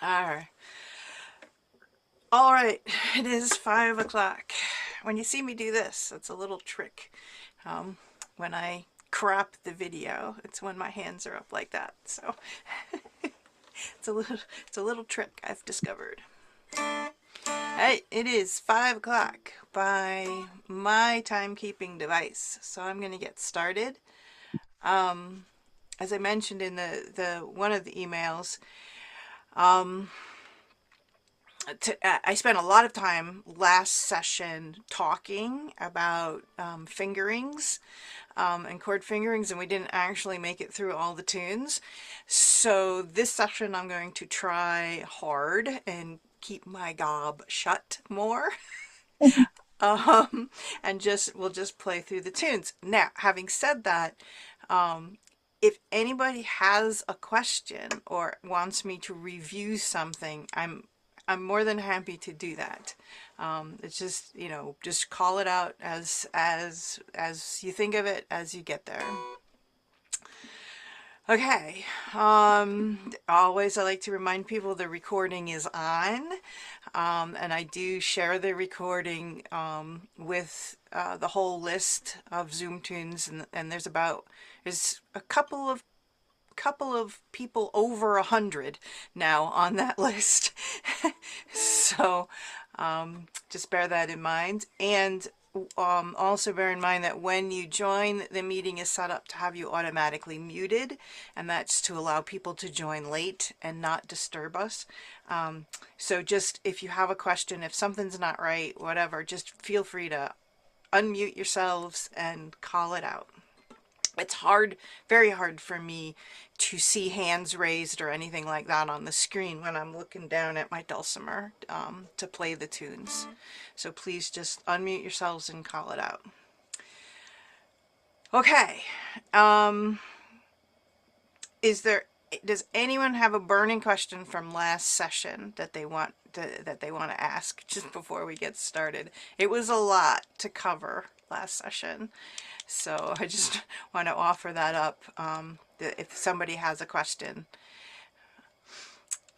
Alright. Alright, it is 5 o'clock. When you see me do this, it's a little trick. When I crop the video, it's when my hands are up like that. So it's a little trick I've discovered. Hey, it is 5 o'clock by my timekeeping device. So I'm gonna get started. As I mentioned in the one of the emails, I spent a lot of time last session talking about fingerings and chord fingerings, and we didn't actually make it through all the tunes. So this session I'm going to try hard and keep my gob shut more. And we'll just play through the tunes. Now, having said that, if anybody has a question or wants me to review something, I'm more than happy to do that. It's just, just call it out as you think of it as you get there. Okay. Always I like to remind people the recording is on. And I do share the recording with the whole list of Zoom tunes, and there's a couple of people over 100 now on that list. So just bear that in mind. And also bear in mind that when you join, the meeting is set up to have you automatically muted, and that's to allow people to join late and not disturb us. So just if you have a question, if something's not right, whatever, just feel free to unmute yourselves and call it out. It's hard, very hard for me to see hands raised or anything like that on the screen when I'm looking down at my dulcimer to play the tunes. So please just unmute yourselves and call it out. Okay. Does anyone have a burning question from last session that they want to ask just before we get started? It was a lot to cover last session. So I just want to offer that up if somebody has a question.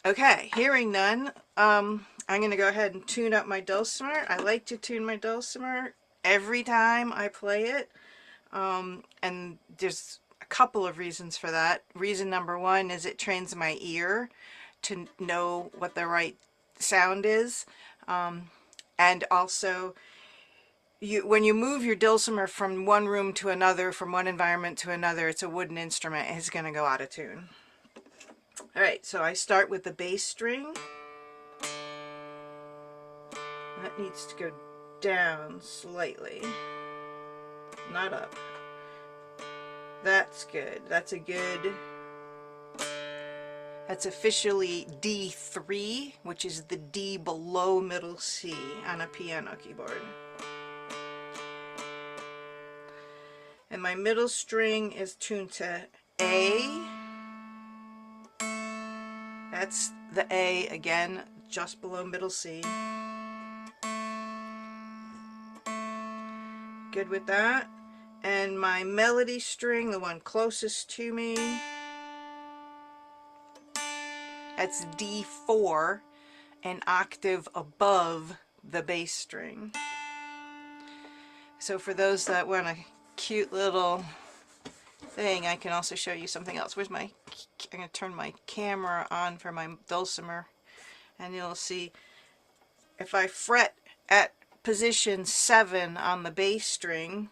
Okay, hearing none, I'm going to go ahead and tune up my dulcimer. I like to tune my dulcimer every time I play it. And there's a couple of reasons for that. Reason number one is it trains my ear to know what the right sound is. And also, when you move your dulcimer from one room to another, from one environment to another, it's a wooden instrument, it's going to go out of tune. Alright, so I start with the bass string. That needs to go down slightly, not up. That's good. That's officially D3, which is the D below middle C on a piano keyboard. And my middle string is tuned to A. That's the A again, just below middle C. Good with that. And my melody string, the one closest to me, that's D4, an octave above the bass string. So for those that want a cute little thing, I can also show you something else. I'm going to turn my camera on for my dulcimer, and you'll see if I fret at position 7 on the bass string,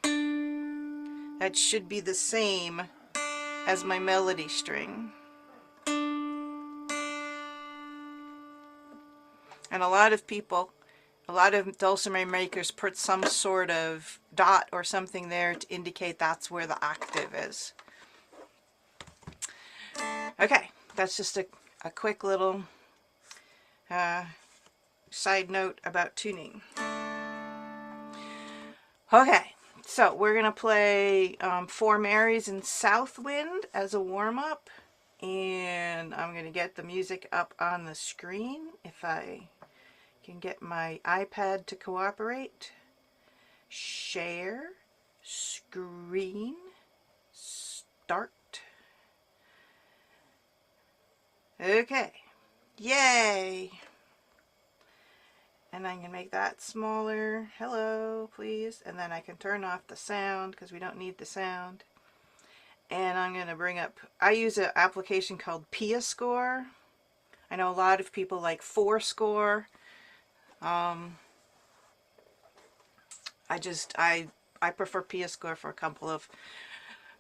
that should be the same as my melody string. And a lot of dulcimer makers put some sort of dot or something there to indicate that's where the octave is. Okay, that's just a quick little side note about tuning. Okay, so we're going to play Four Marys in Southwind as a warm-up, and I'm going to get the music up on the screen if I can get my iPad to cooperate. Share, screen, start. Okay, Yay! And I can make that smaller. Hello, please. And then I can turn off the sound because we don't need the sound. And I'm going to bring up, I use an application called Piascore. I know a lot of people like Fourscore. I prefer Piascore for a couple of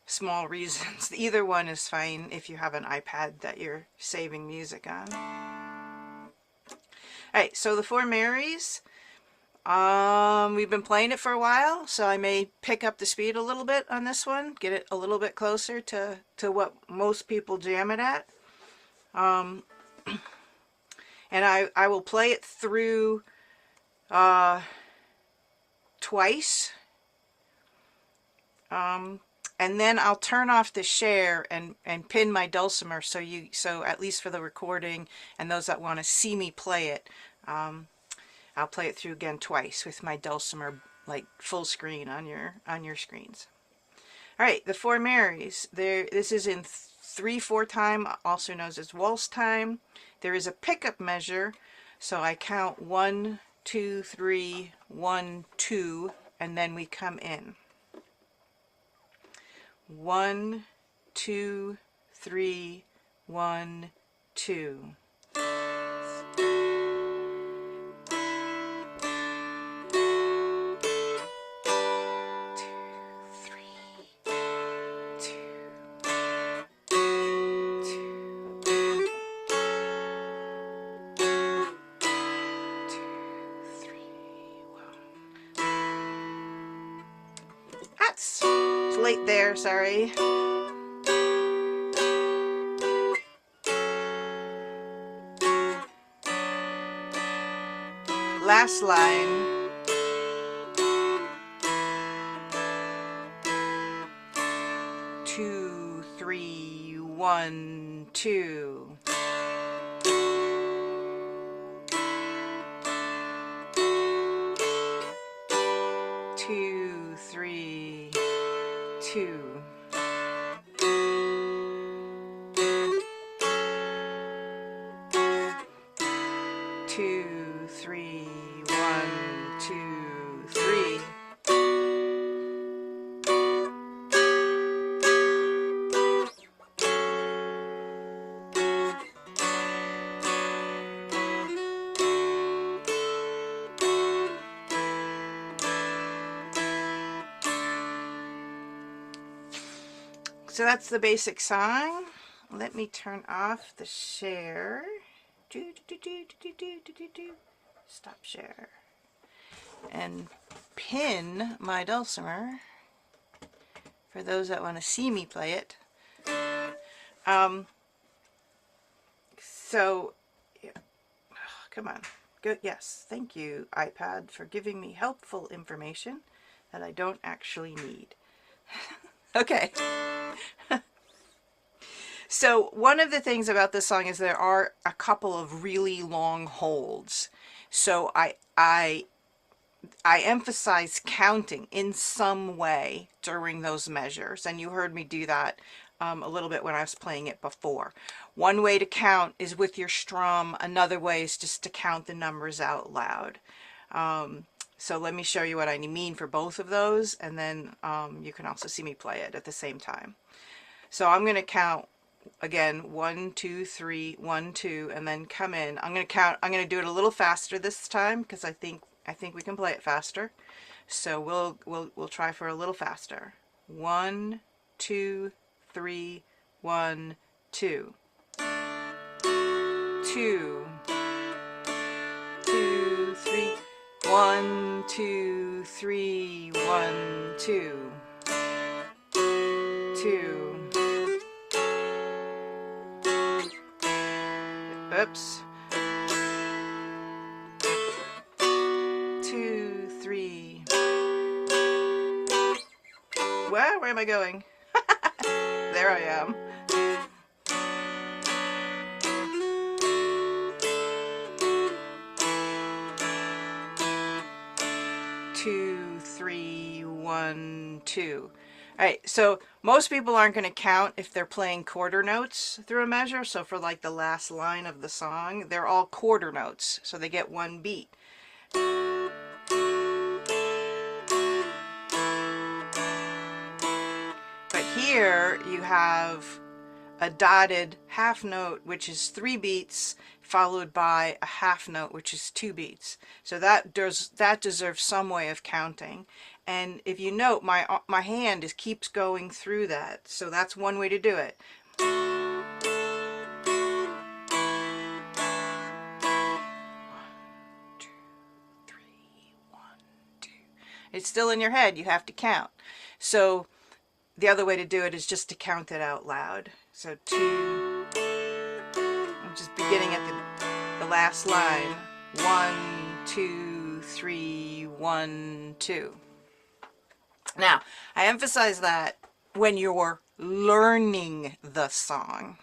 small reasons. Either one is fine if you have an iPad that you're saving music on. Alright, so the Four Marys, we've been playing it for a while, so I may pick up the speed a little bit on this one, get it a little bit closer to what most people jam it at. And I will play it through twice. And then I'll turn off the share and pin my Dulcimer so at least for the recording and those that want to see me play it, I'll play it through again twice with my Dulcimer like full screen on your screens. All right, the Four Marys. This is in 3/4 time, also known as waltz time. There is a pickup measure, so I count 1, 2, 3, 1, 2, and then we come in. 1, 2, 3, 1, 2. It's late there, sorry. Last line. Two, three, 1, 2. Two, 3, 2. Two, 3, 1, 2, 3. So that's the basic song. Let me turn off the share. Stop share. And pin my Dulcimer for those that want to see me play it. So, yeah. Oh, come on. Good. Yes, thank you, iPad, for giving me helpful information that I don't actually need. Okay. So one of the things about this song is there are a couple of really long holds. So I emphasize counting in some way during those measures, and you heard me do that a little bit when I was playing it before. One way to count is with your strum. Another way is just to count the numbers out loud. So let me show you what I mean for both of those, and then you can also see me play it at the same time. So I'm going to count again 1, 2, 3, 1, 2, and then come in. I'm going to count. I'm going to do it a little faster this time because I think we can play it faster. So we'll try for a little faster. 1, 2, 3, 1, 2. 2, 2, 3. 1, 2, 3, 1, 2. 2. Oops. 2, 3. Where am I going? There I am. 2, 3, 1, 2. All right, so most people aren't going to count if they're playing quarter notes through a measure. So for like the last line of the song, they're all quarter notes, so they get one beat. But here you have a dotted half note, which is 3 beats, followed by a half note, which is 2 beats. So that deserves some way of counting. And if you note, my hand keeps going through that. So that's one way to do it. 1, 2, 3, 1, 2. It's still in your head. You have to count. So the other way to do it is just to count it out loud. So 2. I'm just beginning at the last line. 1, 2, 3, 1, 2. Now, I emphasize that when you're learning the song,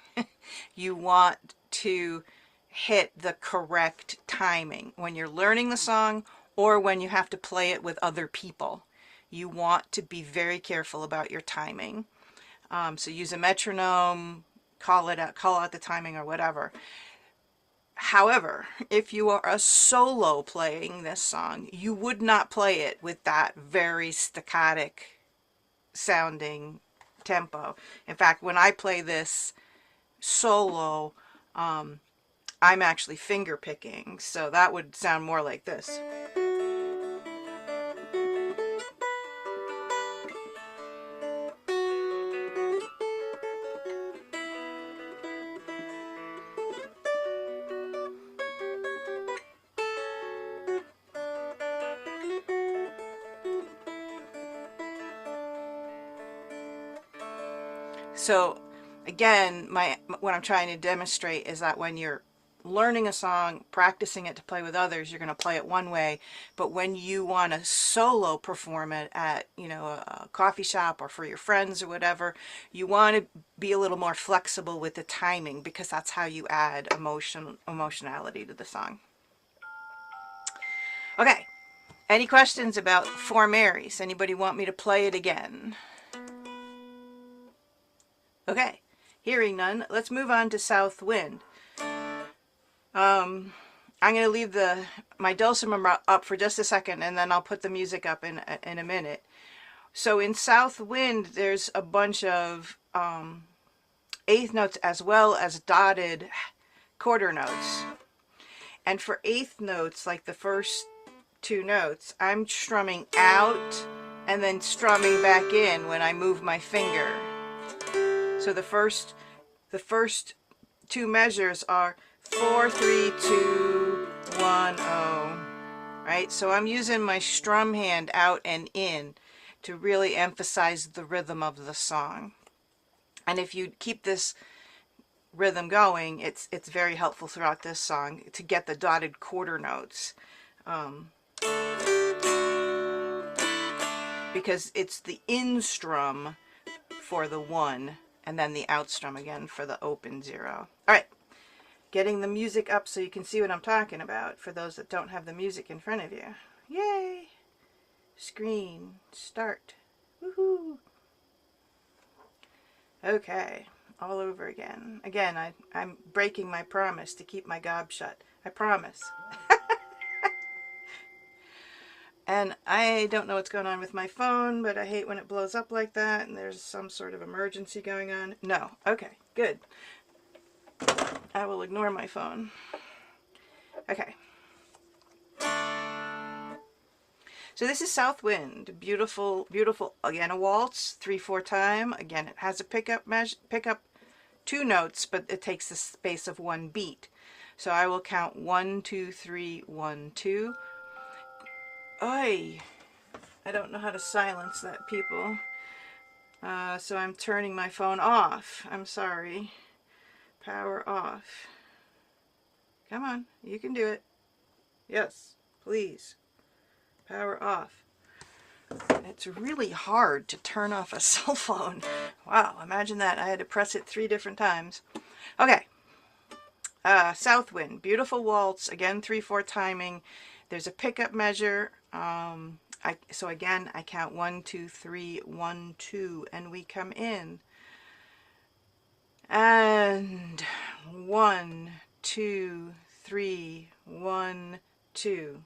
you want to hit the correct timing. When you're learning the song or when you have to play it with other people, you want to be very careful about your timing. So use a metronome, call out the timing or whatever. However, if you are a solo playing this song, you would not play it with that very staccatic sounding tempo. In fact, when I play this solo, I'm actually finger picking, so that would sound more like this. So again, what I'm trying to demonstrate is that when you're learning a song, practicing it to play with others, you're going to play it one way. But when you want to solo perform it at, a coffee shop or for your friends or whatever, you want to be a little more flexible with the timing, because that's how you add emotionality to the song. Okay. Any questions about Four Marys? Anybody want me to play it again? Okay, hearing none, let's move on to Southwind. I'm going to leave my Dulcimer up for just a second, and then I'll put the music up in a minute. So in Southwind, there's a bunch of eighth notes as well as dotted quarter notes. And for eighth notes, like the first 2 notes, I'm strumming out and then strumming back in when I move my finger. So the first 2 measures are 4, 3, 2, 1, 0. Right? So I'm using my strum hand out and in to really emphasize the rhythm of the song. And if you keep this rhythm going, it's very helpful throughout this song to get the dotted quarter notes. Because it's the in strum for the 1 and then the out strum again for the open 0. All right, getting the music up so you can see what I'm talking about for those that don't have the music in front of you. Yay! Screen, start. Woohoo! Okay, all over again. Again, I'm breaking my promise to keep my gob shut. I promise. And I don't know what's going on with my phone, but I hate when it blows up like that and there's some sort of emergency going on. No. Okay, good. I will ignore my phone. Okay. So this is Southwind. Beautiful, beautiful. Again, a waltz, 3/4 time. Again, it has a pickup 2 notes, but it takes the space of 1 beat. So I will count 1, 2, 3, 1, 2. Oi! I don't know how to silence that, people. So I'm turning my phone off. I'm sorry. Power off. Come on, you can do it. Yes, please. Power off. It's really hard to turn off a cell phone. Wow, imagine that. I had to press it 3 different times. Okay. Southwind. Beautiful waltz. Again, 3/4 timing. There's a pickup measure, So again, I count 1, 2, 3, 1, 2, and we come in. And 1, 2, 3, 1, 2.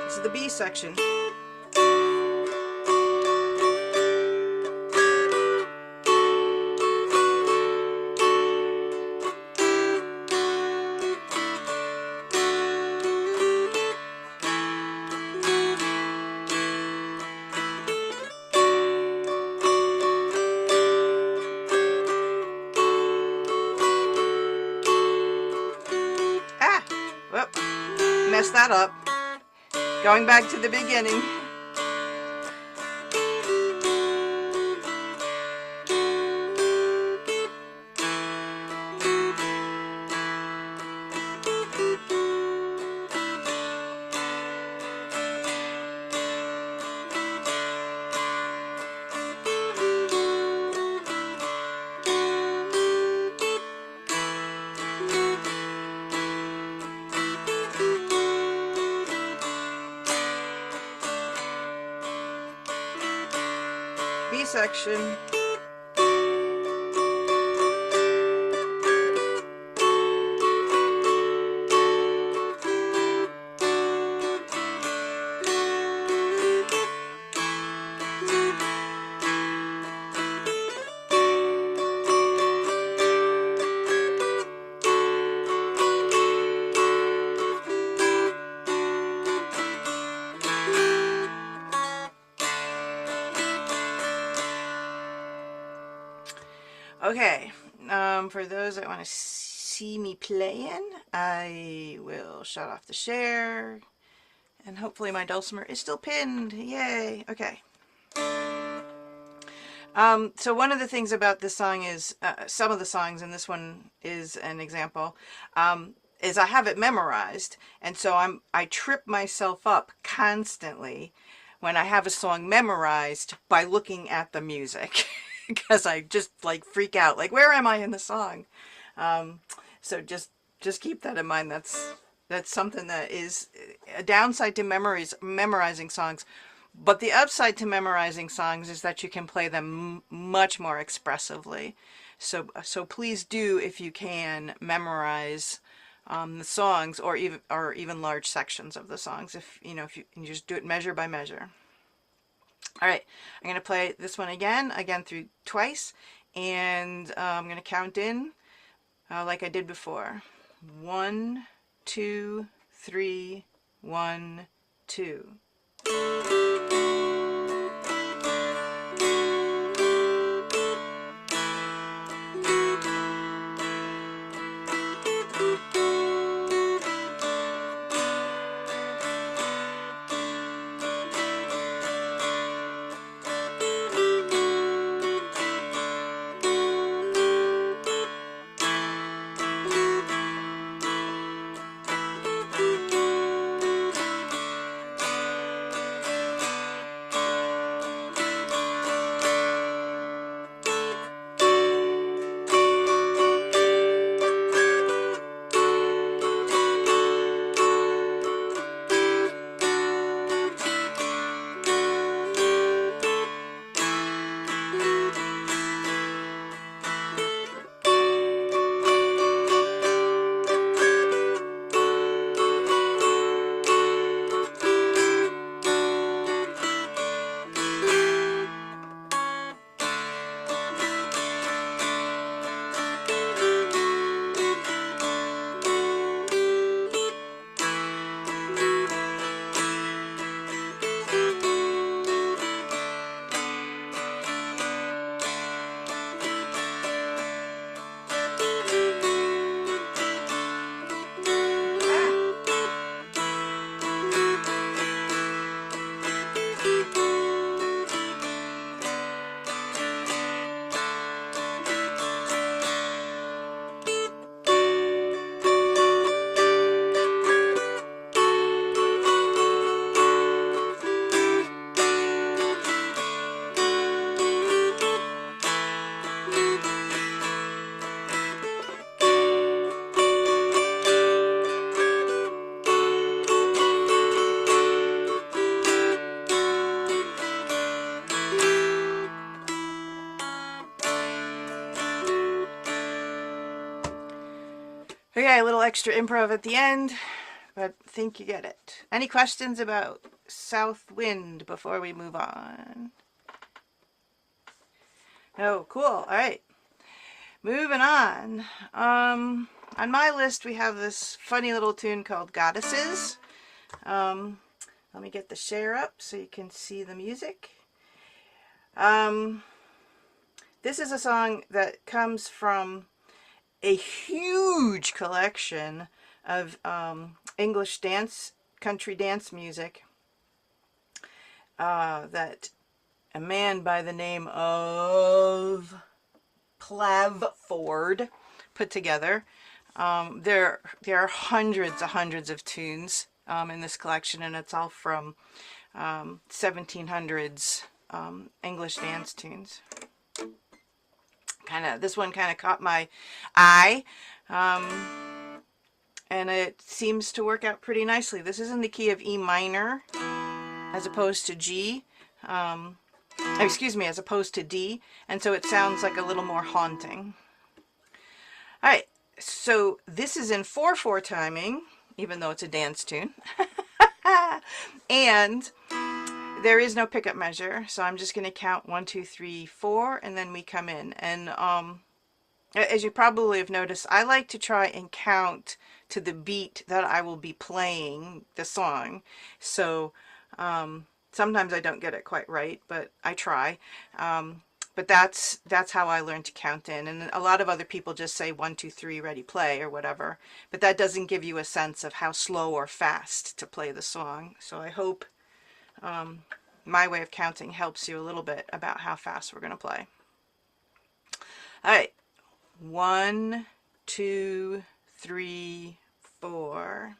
This is the B section. Ah! Whoop. Messed that up. Going back to the beginning. B section. Okay, for those that want to see me playing, I will shut off the share, and hopefully my dulcimer is still pinned. Yay! Okay. So one of the things about this song is, some of the songs, and this one is an example, is I have it memorized, and so I trip myself up constantly when I have a song memorized by looking at the music. Because I just like freak out, like, where am I in the song? So just keep that in mind. That's something that is a downside to memorizing songs, but the upside to memorizing songs is that you can play them much more expressively. So please do, if you can, memorize the songs, or even large sections of the songs. If you just do it measure by measure. All right, I'm going to play this one again through twice, and I'm going to count in like I did before. 1, 2, 3, 1, 2. Okay, a little extra improv at the end, but I think you get it. Any questions about Southwind before we move on? Oh, cool. All right. Moving on. On my list, we have this funny little tune called Goddesses. Let me get the share up so you can see the music. This is a song that comes from a huge collection of English dance, country dance music that a man by the name of Ford put together. There are hundreds of tunes in this collection, and it's all from 1700s English dance tunes. This one kind of caught my eye, and it seems to work out pretty nicely. This is in the key of E minor as opposed to G. Excuse me, as opposed to D, and so it sounds like a little more haunting. All right, so this is in 4/4 timing, even though it's a dance tune. And there is no pickup measure, so I'm just going to count 1, 2, 3, 4, and then we come in. And as you probably have noticed, I like to try and count to the beat that I will be playing the song. So sometimes I don't get it quite right, but I try. But that's how I learned to count in. And a lot of other people just say 1, 2, 3, ready, play, or whatever. But that doesn't give you a sense of how slow or fast to play the song. So I hope my way of counting helps you a little bit about how fast we're going to play. All right. 1, 2, 3, 4.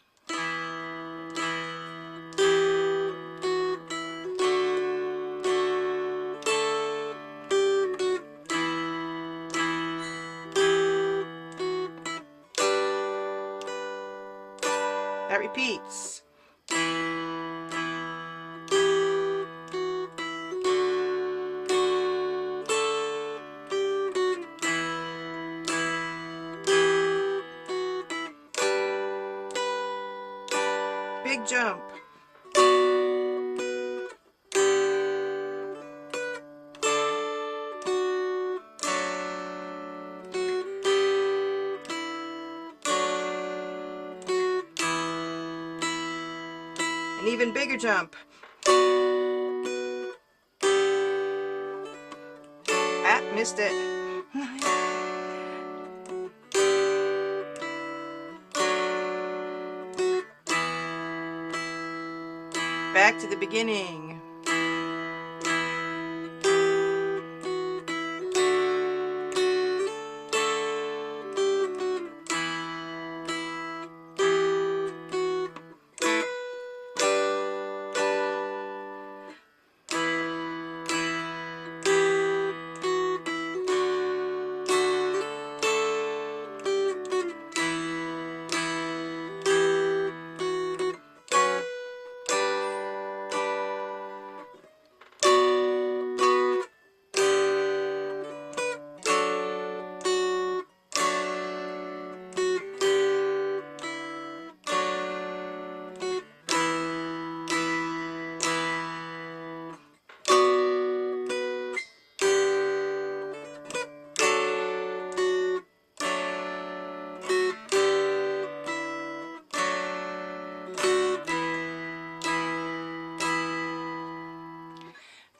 That repeats. Big jump. An even bigger jump. Ah, missed it. Back to the beginning.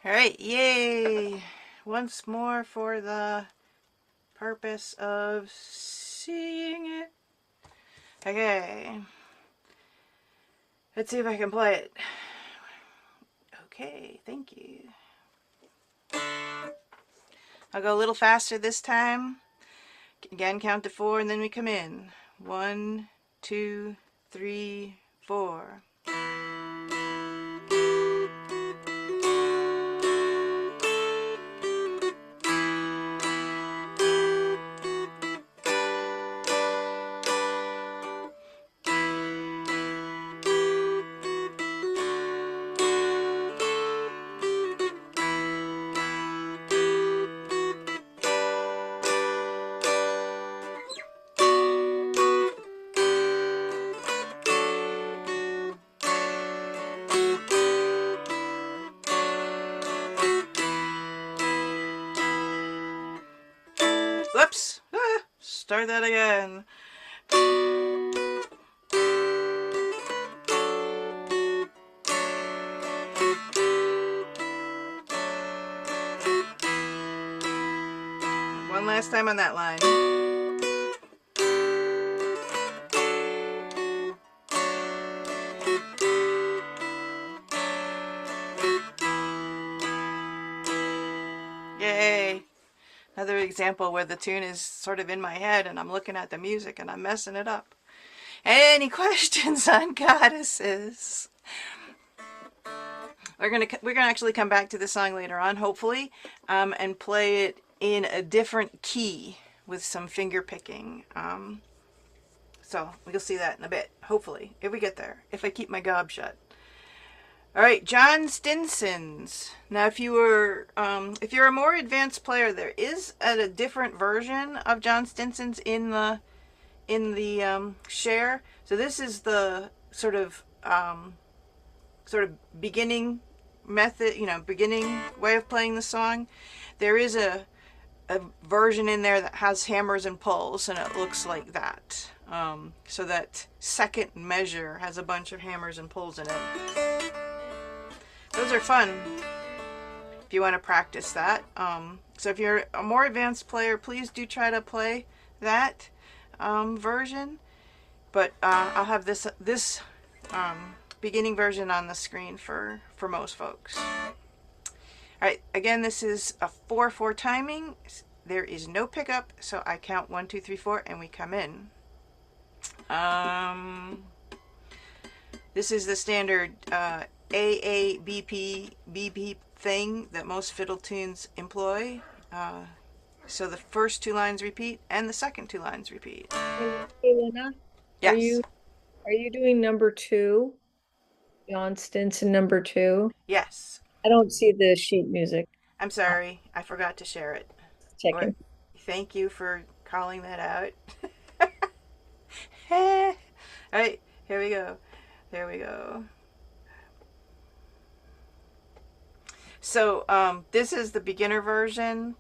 All right, yay! Once more for the purpose of seeing it. Okay. Let's see if I can play it. Okay, thank you. I'll go a little faster this time. Again, count to 4 and then we come in. 1, 2, 3, 4. start that again. One last time on that line. Yay! Another example where the tune is sort of in my head and I'm looking at the music and I'm messing it up. Any questions on goddesses? We're gonna actually come back to the song later on, hopefully, and play it in a different key with some finger picking. So we'll see that in a bit, hopefully, if we get there, if I keep my gob shut. All right, John Stinson's. Now, if you're a more advanced player, there is a different version of John Stinson's in the share. So this is the sort of beginning method, beginning way of playing the song. There is a version in there that has hammers and pulls, and it looks like that. So that second measure has a bunch of hammers and pulls in it. Those are fun if you want to practice that. So if you're a more advanced player, please do try to play that version. But I'll have this beginning version on the screen for most folks. All right, again, this is a 4/4 timing. There is no pickup, so I count 1, 2, 3, 4, and we come in. This is the standard AABP BP thing that most fiddle tunes employ. So the first 2 lines repeat and the second 2 lines repeat. Hey, Lena, Yes. are you doing number 2? John Stinson number 2? Yes. I don't see the sheet music. I'm sorry. I forgot to share it. Or, Checking. thank you for calling that out. All right, here we go. There we go. So this is the beginner version.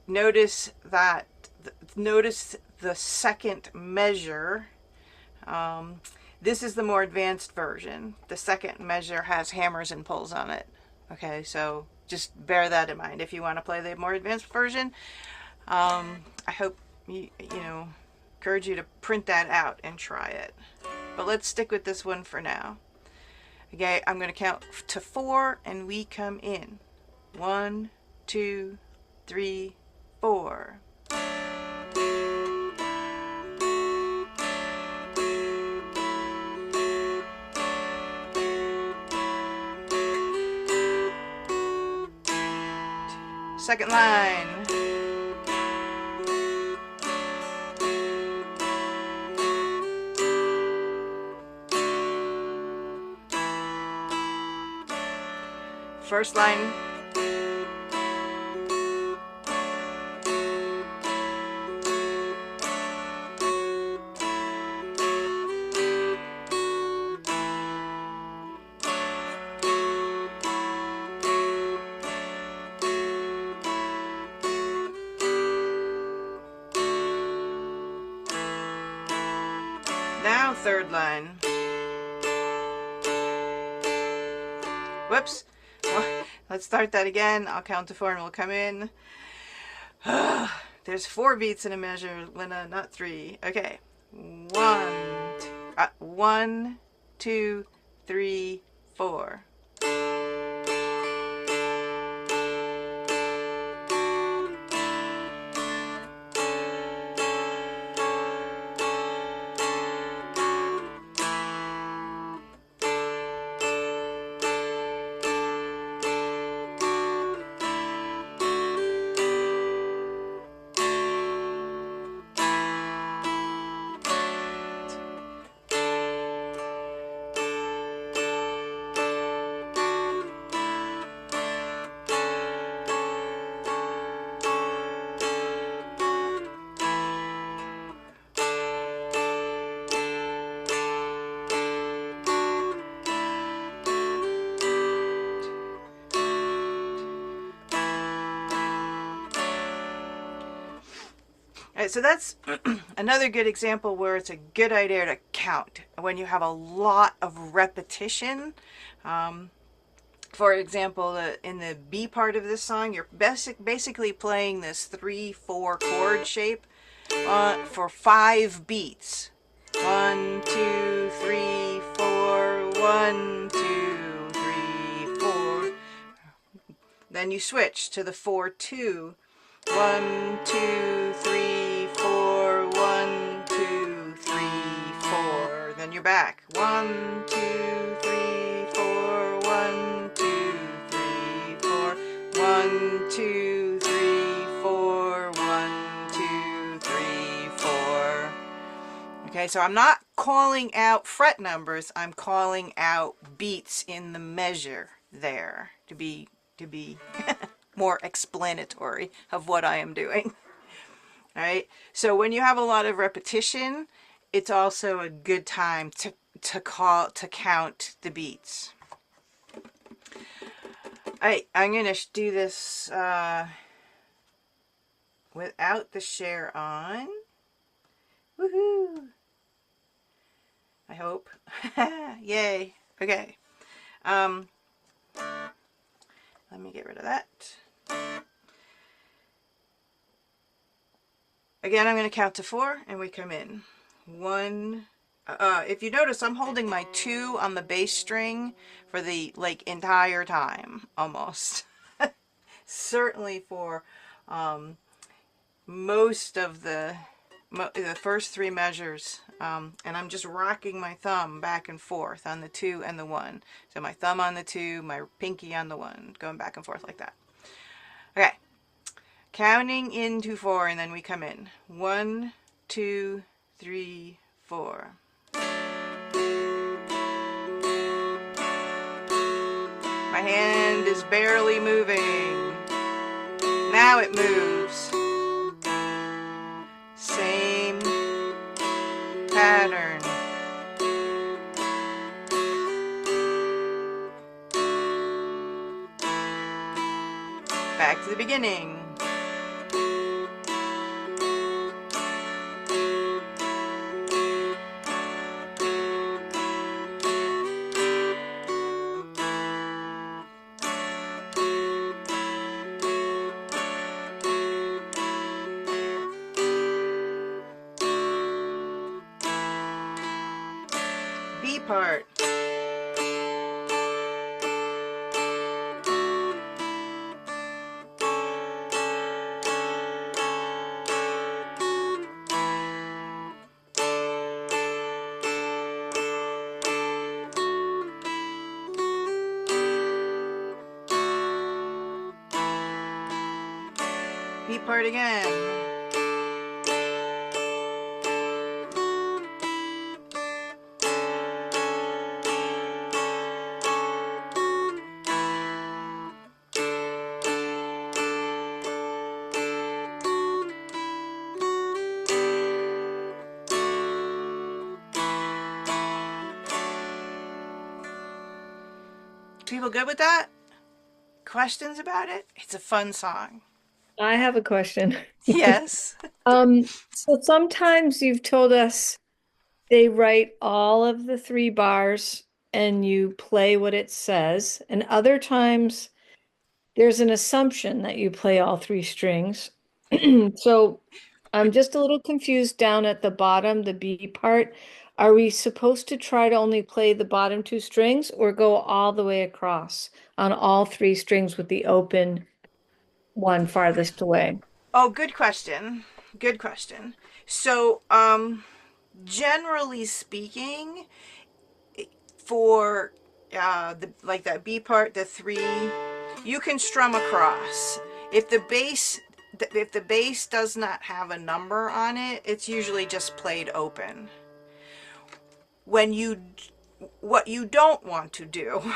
Notice the second measure. This is the more advanced version. The second measure has hammers and pulls on it. Okay, so just bear that in mind if you want to play the more advanced version. I hope you encourage you to print that out and try it. But let's stick with this one for now. Okay, I'm going to count to 4 and we come in. 1, 2, 3, 4. Second line. First line. Now third line. Whoops. Well, let's start that again. I'll count to 4 and we'll come in. There's 4 beats in a measure, Lena, not 3. Okay. 1, 2, 3, 4. All right, so that's another good example where it's a good idea to count when you have a lot of repetition. Um, for example, in the B part of this song, you're basically playing this 3/4 chord shape for 5 beats. 1, 2, 3, 4. 1, 2, 3, 4. Then you switch to the 4/2. 1, 2, 3, 4. 1, 2, 3, 4. Then you're back. 1, 2, 3, 4. 1, 2, 3, 4. 1, 2, 3, 4. 1, 2, 3, 4. Okay, so I'm not calling out fret numbers. I'm calling out beats in the measure there to be more explanatory of what I am doing. All right. So when you have a lot of repetition, it's also a good time to count the beats. All right, I'm gonna do this without the share on. Woohoo! I hope. Yay. Okay. Um, let me get rid of that. Again, I'm going to count to 4 and we come in. 1. If you notice, I'm holding my 2 on the bass string for the entire time, almost. Certainly for most of the first 3 measures, and I'm just rocking my thumb back and forth on the 2 and the 1. So my thumb on the 2, my pinky on the 1, going back and forth like that. Okay, counting into 4, and then we come in. 1, 2, 3, 4. My hand is barely moving. Now it moves. Same pattern. Back to the beginning. B part. B part again. People good with that? Questions about it? It's a fun song. I have a question. Yes. So sometimes you've told us they write all of the 3 bars and you play what it says, and other times there's an assumption that you play all 3 strings. So I'm just a little confused down at the bottom, the B part. Are we supposed to try to only play the bottom 2 strings or go all the way across on all 3 strings with the open one farthest away? Oh, good question. Good question. So, generally speaking, for that B part, the 3, you can strum across. If the bass does not have a number on it, it's usually just played open. When you What you don't want to do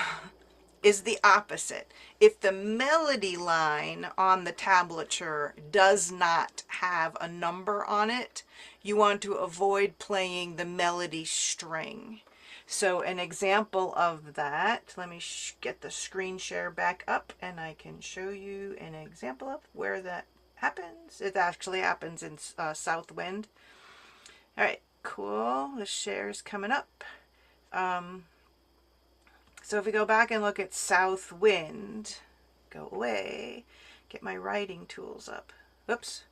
is the opposite. If the melody line on the tablature does not have a number on it, you want to avoid playing the melody string. So an example of that, let me get the screen share back up and I can show you an example of where that happens. It actually happens in Southwind. All right, cool. The share's coming up. Um, so if we go back and look at Southwind, go away, get my writing tools up. Oops,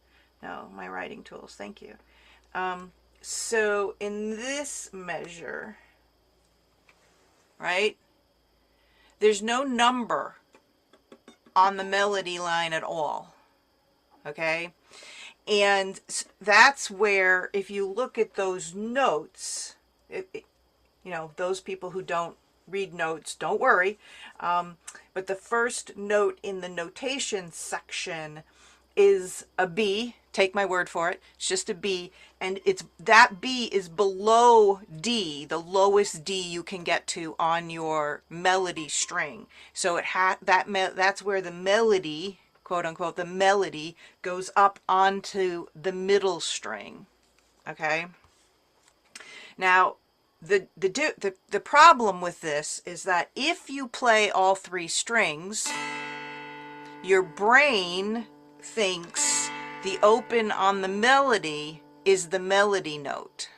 no, my writing tools, thank you. So in this measure, right, there's no number on the melody line at all, okay? And that's where, if you look at those notes, you know, those people who don't read notes, don't worry. But the first note in the notation section is a B. Take my word for it. It's just a B. And it's that B is below D, the lowest D you can get to on your melody string. So that's where the melody, quote unquote, the melody goes up onto the middle string. Okay? Now, the problem with this is that if you play all three strings, your brain thinks the open on the melody is the melody note,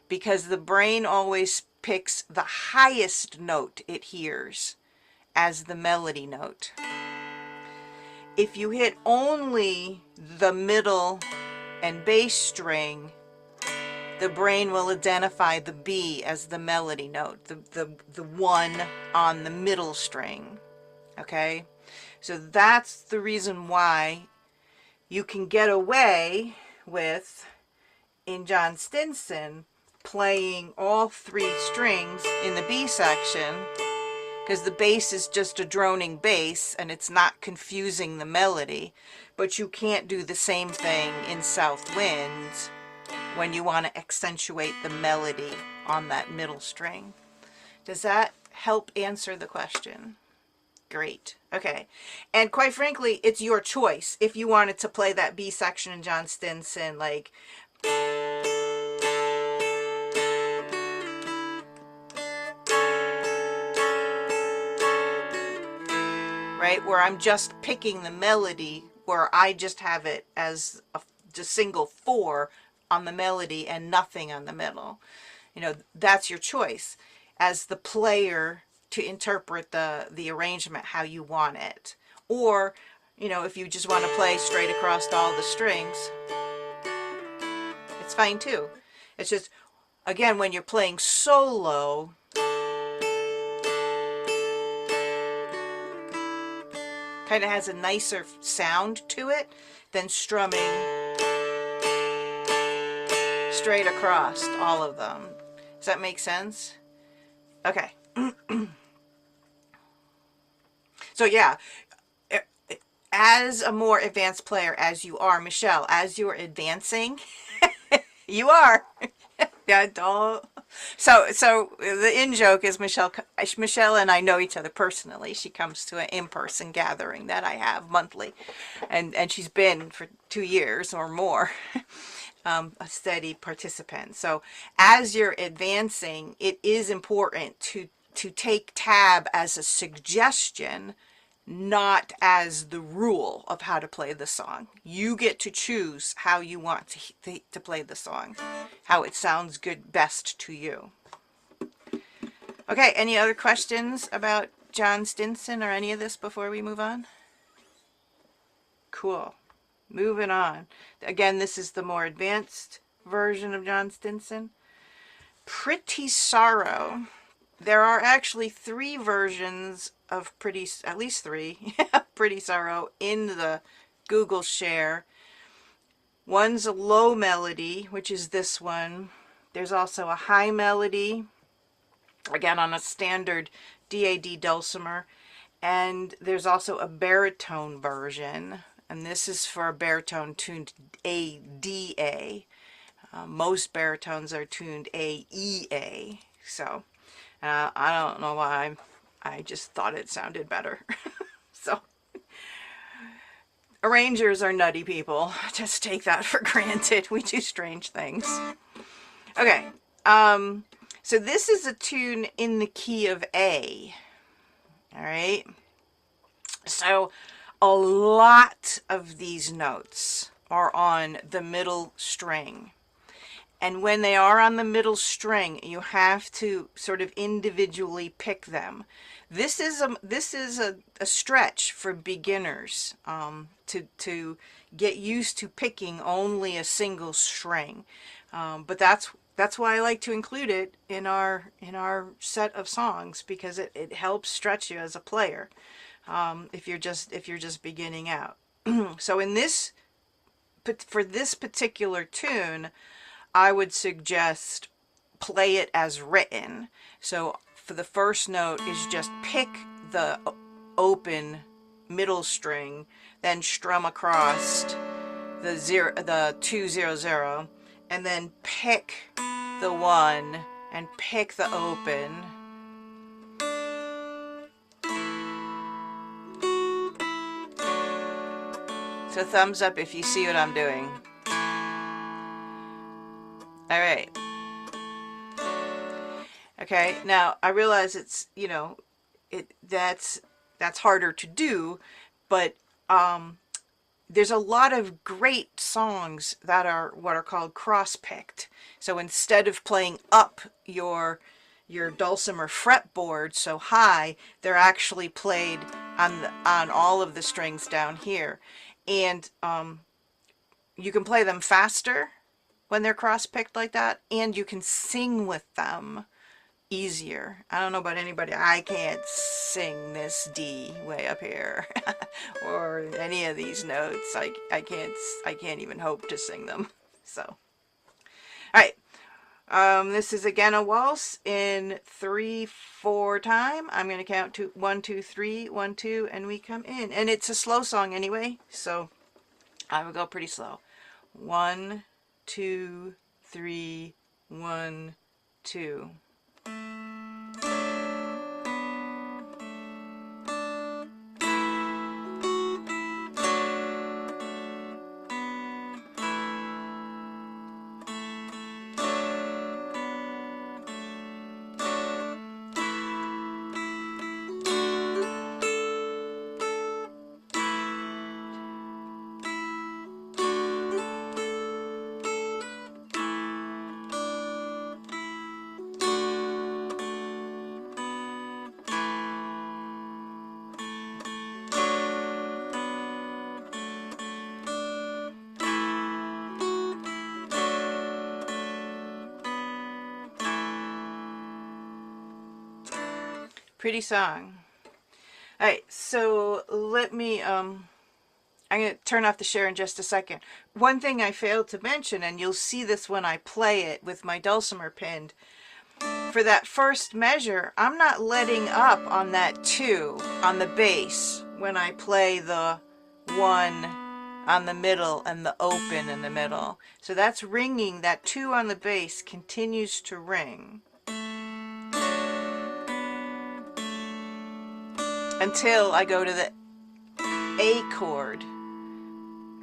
because the brain always picks the highest note it hears as the melody note. If you hit only the middle and bass string, the brain will identify the B as the melody note, the one on the middle string, okay? So that's the reason why you can get away with, in John Stinson, playing all three strings in the B section, because the bass is just a droning bass and it's not confusing the melody. But you can't do the same thing in Southwind when you want to accentuate the melody on that middle string. Does that help answer the question? Great. Okay. And quite frankly, it's your choice. If you wanted to play that B section in John Stinson, like, right, where I'm just picking the melody, where I just have it as a just single 4 on the melody and nothing on the middle. You know, that's your choice as the player to interpret the arrangement how you want it. Or, you know, if you just want to play straight across all the strings, it's fine too. It's just, again, when you're playing solo, kind of has a nicer sound to it than strumming straight across all of them. Does that make sense? Okay. So yeah, as a more advanced player, as you are, Michelle, as you're advancing, you are. Yeah, don't. So the in-joke is Michelle and I know each other personally. She comes to an in-person gathering that I have monthly, and she's been for 2 years or more. A steady participant. So as you're advancing, it is important to take tab as a suggestion, not as the rule of how to play the song. You get to choose how you want to play the song, how it sounds good best to you. Okay, any other questions about John Stinson or any of this before we move on? Cool. Moving on. Again, this is the more advanced version of John Stinson. Pretty Saro. There are actually 3 versions of at least 3, Pretty Saro in the Google Share. One's a low melody, which is this one. There's also a high melody, again on a standard DAD dulcimer. And there's also a baritone version. And this is for a baritone tuned A-D-A. Most baritones are tuned A-E-A. So, I don't know why. I just thought it sounded better. So, arrangers are nutty people. Just take that for granted. We do strange things. Okay. So this is a tune in the key of A. All right. So A lot of these notes are on the middle string. And when they are on the middle string, you have to sort of individually pick them. This is a stretch for beginners, to get used to picking only a single string. But that's why I like to include it in our set of songs, because it helps stretch you as a player, if you're just beginning out. So for this particular tune, I would suggest play it as written. So for the first note is just pick the open middle string, then strum across the 2 0 0, and then pick the 1 and pick the open. So thumbs up if you see what I'm doing. All right. Okay, now I realize it's, that's harder to do, but there's a lot of great songs that are what are called cross-picked. So instead of playing up your dulcimer fretboard so high, they're actually played on all of the strings down here. And you can play them faster when they're cross-picked like that, and you can sing with them easier. I don't know about anybody. I can't sing this D way up here or any of these notes. I can't even hope to sing them. So, all right. This is again a waltz in 3/4 time. I'm going to count to 1 2 3 1 2, and we come in. And it's a slow song anyway, so I will go pretty slow. 1 2 3 1 2. Pretty song. All right, so let me I'm going to turn off the share in just a second. One thing I failed to mention, and you'll see this when I play it with my dulcimer pinned, for that first measure, I'm not letting up on that 2 on the bass when I play the 1 on the middle and the open in the middle. So that's ringing. That 2 on the bass continues to ring until I go to the A chord.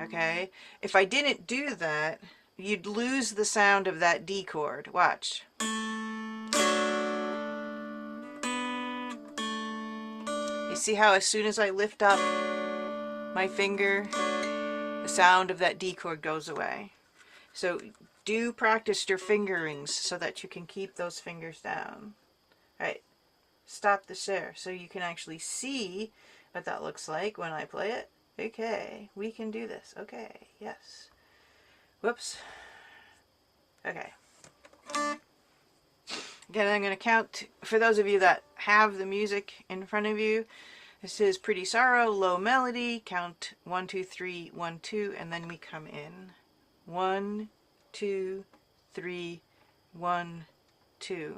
Okay? If I didn't do that, you'd lose the sound of that D chord. Watch. You see how as soon as I lift up my finger, the sound of that D chord goes away. So do practice your fingerings so that you can keep those fingers down. All right. Stop the share so you can actually see what that looks like when I play it. Okay, we can do this. Okay, yes. Whoops. Okay. Again, I'm going to count, for those of you that have the music in front of you, this is Pretty Saro, low melody, count 1 2 3 1 2, and then we come in. 1 2 3 1 2.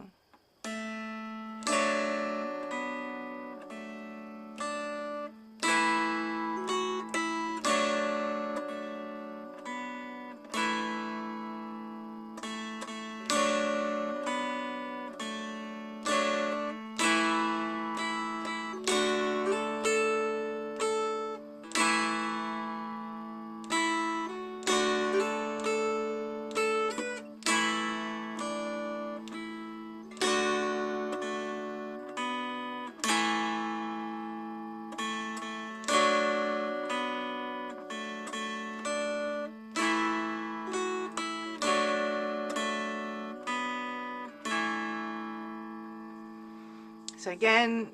So again,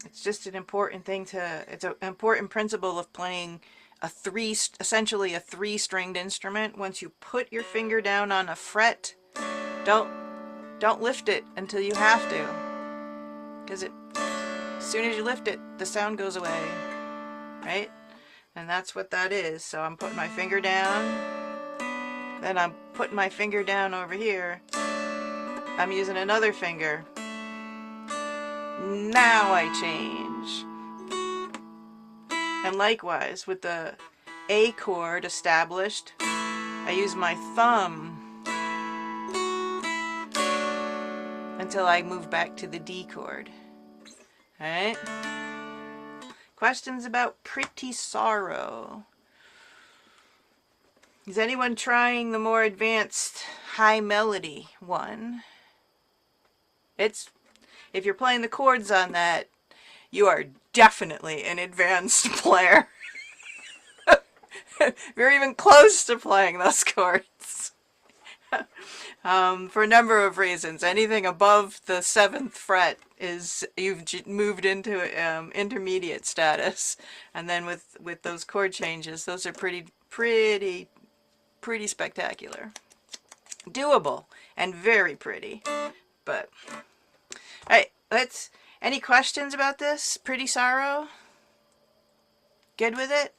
it's just an important thing it's an important principle of playing essentially a three-stringed instrument. Once you put your finger down on a fret, don't lift it until you have to, because as soon as you lift it, the sound goes away, right? And that's what that is. So I'm putting my finger down, then I'm putting my finger down over here. I'm using another finger. Now I change. And likewise, with the A chord established, I use my thumb until I move back to the D chord. Alright? Questions about Pretty Saro? Is anyone trying the more advanced high melody one? If you're playing the chords on that, you are definitely an advanced player. If you're even close to playing those chords. For a number of reasons. Anything above the 7th fret is you've moved into intermediate status, and then with those chord changes, those are pretty spectacular, doable, and very pretty. But all right, any questions about this Pretty Saro? Good with it?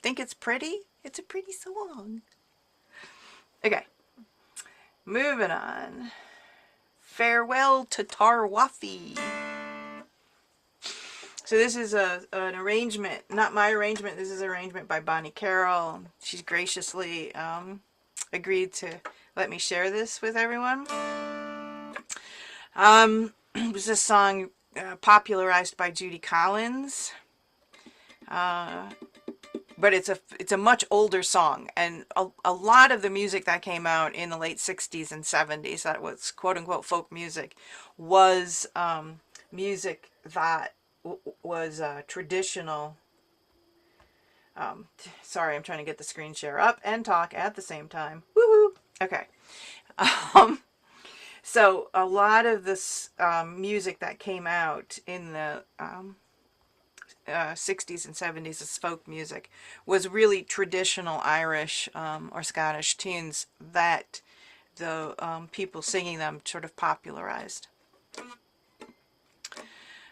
Think it's pretty? It's a pretty song. Okay. Moving on. Farewell to Tarwathie. So this is an arrangement, not my arrangement, this is an arrangement by Bonnie Carroll. She's graciously agreed to let me share this with everyone. It was a song popularized by Judy Collins. But it's a much older song, and a lot of the music that came out in the late 60s and 70s that was quote-unquote folk music was music that was traditional. Sorry, I'm trying to get the screen share up and talk at the same time. Woohoo! Okay. So a lot of this music that came out in the 60s and 70s as folk music was really traditional Irish or Scottish tunes that the people singing them sort of popularized.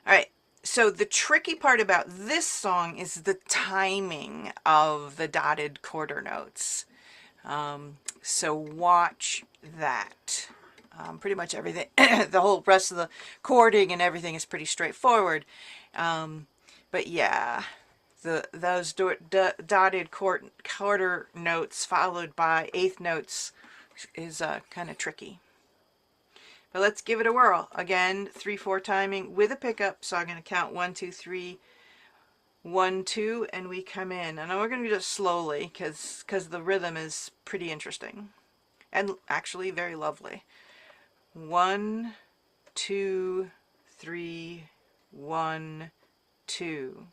Alright, so the tricky part about this song is the timing of the dotted quarter notes. So watch that. Pretty much everything, the whole rest of the chording and everything is pretty straightforward. But yeah, those dotted quarter notes followed by eighth notes is kind of tricky. But let's give it a whirl. Again, 3/4 timing with a pickup. So I'm going to count 1, 2, 3, 1, 2, and we come in. And we're going to do this slowly because the rhythm is pretty interesting and actually very lovely. 1, 2, 3, 1, 2.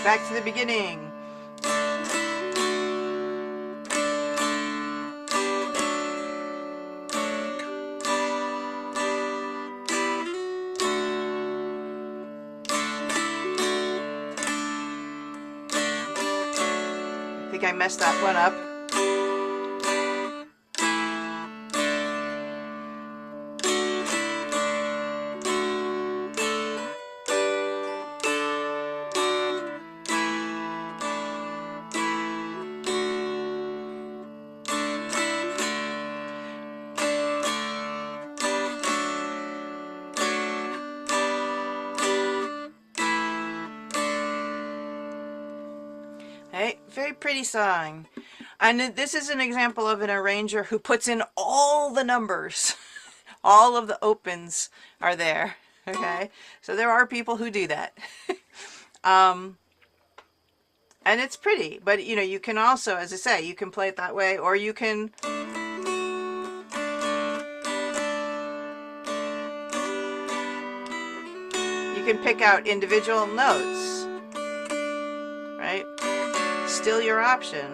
Back to the beginning. I think I messed that one up. very pretty song. And this is an example of an arranger who puts in all the numbers. All of the opens are there. Okay, so there are people who do that. um, and it's pretty, but you know, you can also, as I say, you can play it that way, or you can pick out individual notes, right? Still your option.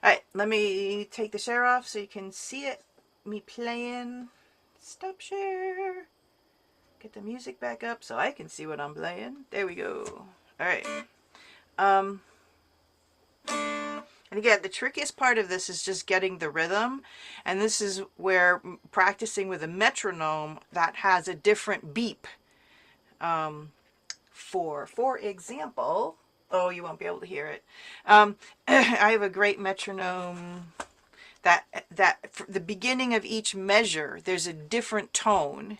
Alright, let me take the share off so you can see it. Me playing. Stop share. Get the music back up so I can see what I'm playing. There we go. Alright. And again, the trickiest part of this is just getting the rhythm. And this is where practicing with a metronome that has a different beep. For example, oh, you won't be able to hear it. I have a great metronome that for the beginning of each measure, there's a different tone,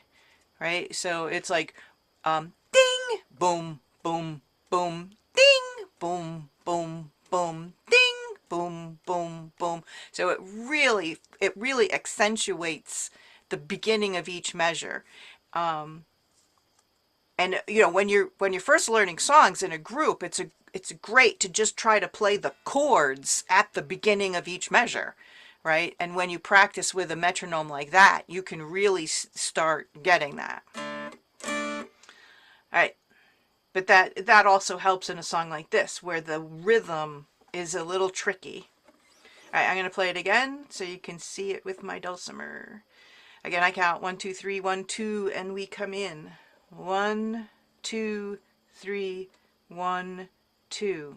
right? So it's like ding, boom, boom, boom, ding, boom, boom, boom, ding, boom, boom, boom. So it really accentuates the beginning of each measure. And you know, when you're first learning songs in a group, it's great to just try to play the chords at the beginning of each measure, right? And when you practice with a metronome like that, you can really start getting that. All right, but that also helps in a song like this, where the rhythm is a little tricky. All right, I'm gonna play it again so you can see it with my dulcimer. Again, I count 1, 2, 3, 1, 2, and we come in. 1, 2, 3, 1, 2.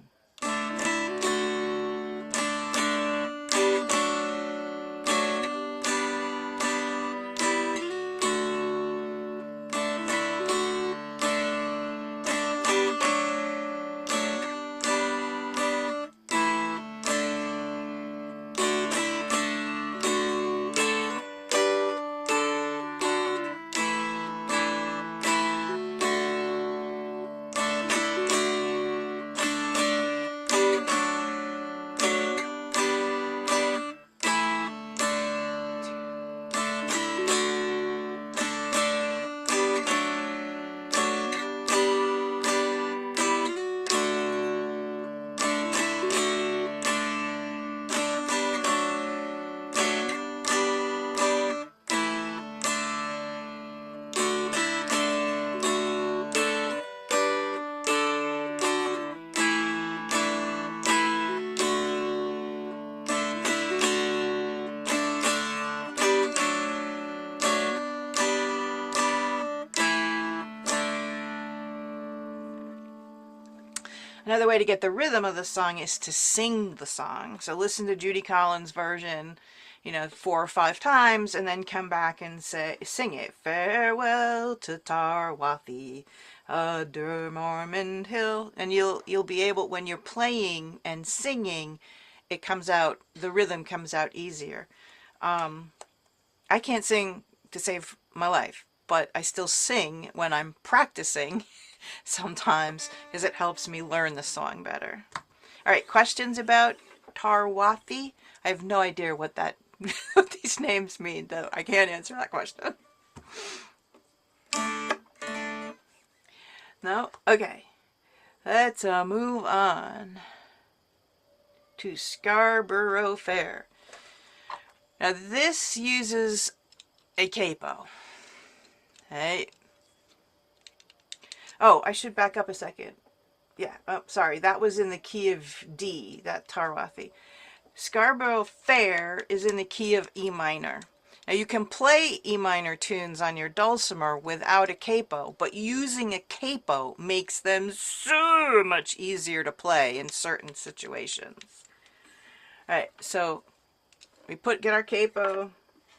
Another way to get the rhythm of the song is to sing the song. So listen to Judy Collins' version, you know, 4 or 5 times, and then come back and sing it. Farewell to Tarwathie, a Dermormond hill. And you'll be able, when you're playing and singing, it comes out, the rhythm comes out easier. I can't sing to save my life, but I still sing when I'm practicing sometimes because it helps me learn the song better. All right, questions about Tarwathie? I have no idea what what these names mean, though. I can't answer that question. No? Okay. Let's move on to Scarborough Fair. Now this uses a capo. Hey. Oh, I should back up a second. Yeah, oh, sorry, that was in the key of D, that Tarwathie. Scarborough Fair is in the key of E minor. Now you can play E minor tunes on your dulcimer without a capo, but using a capo makes them so much easier to play in certain situations. All right, so we get our capo,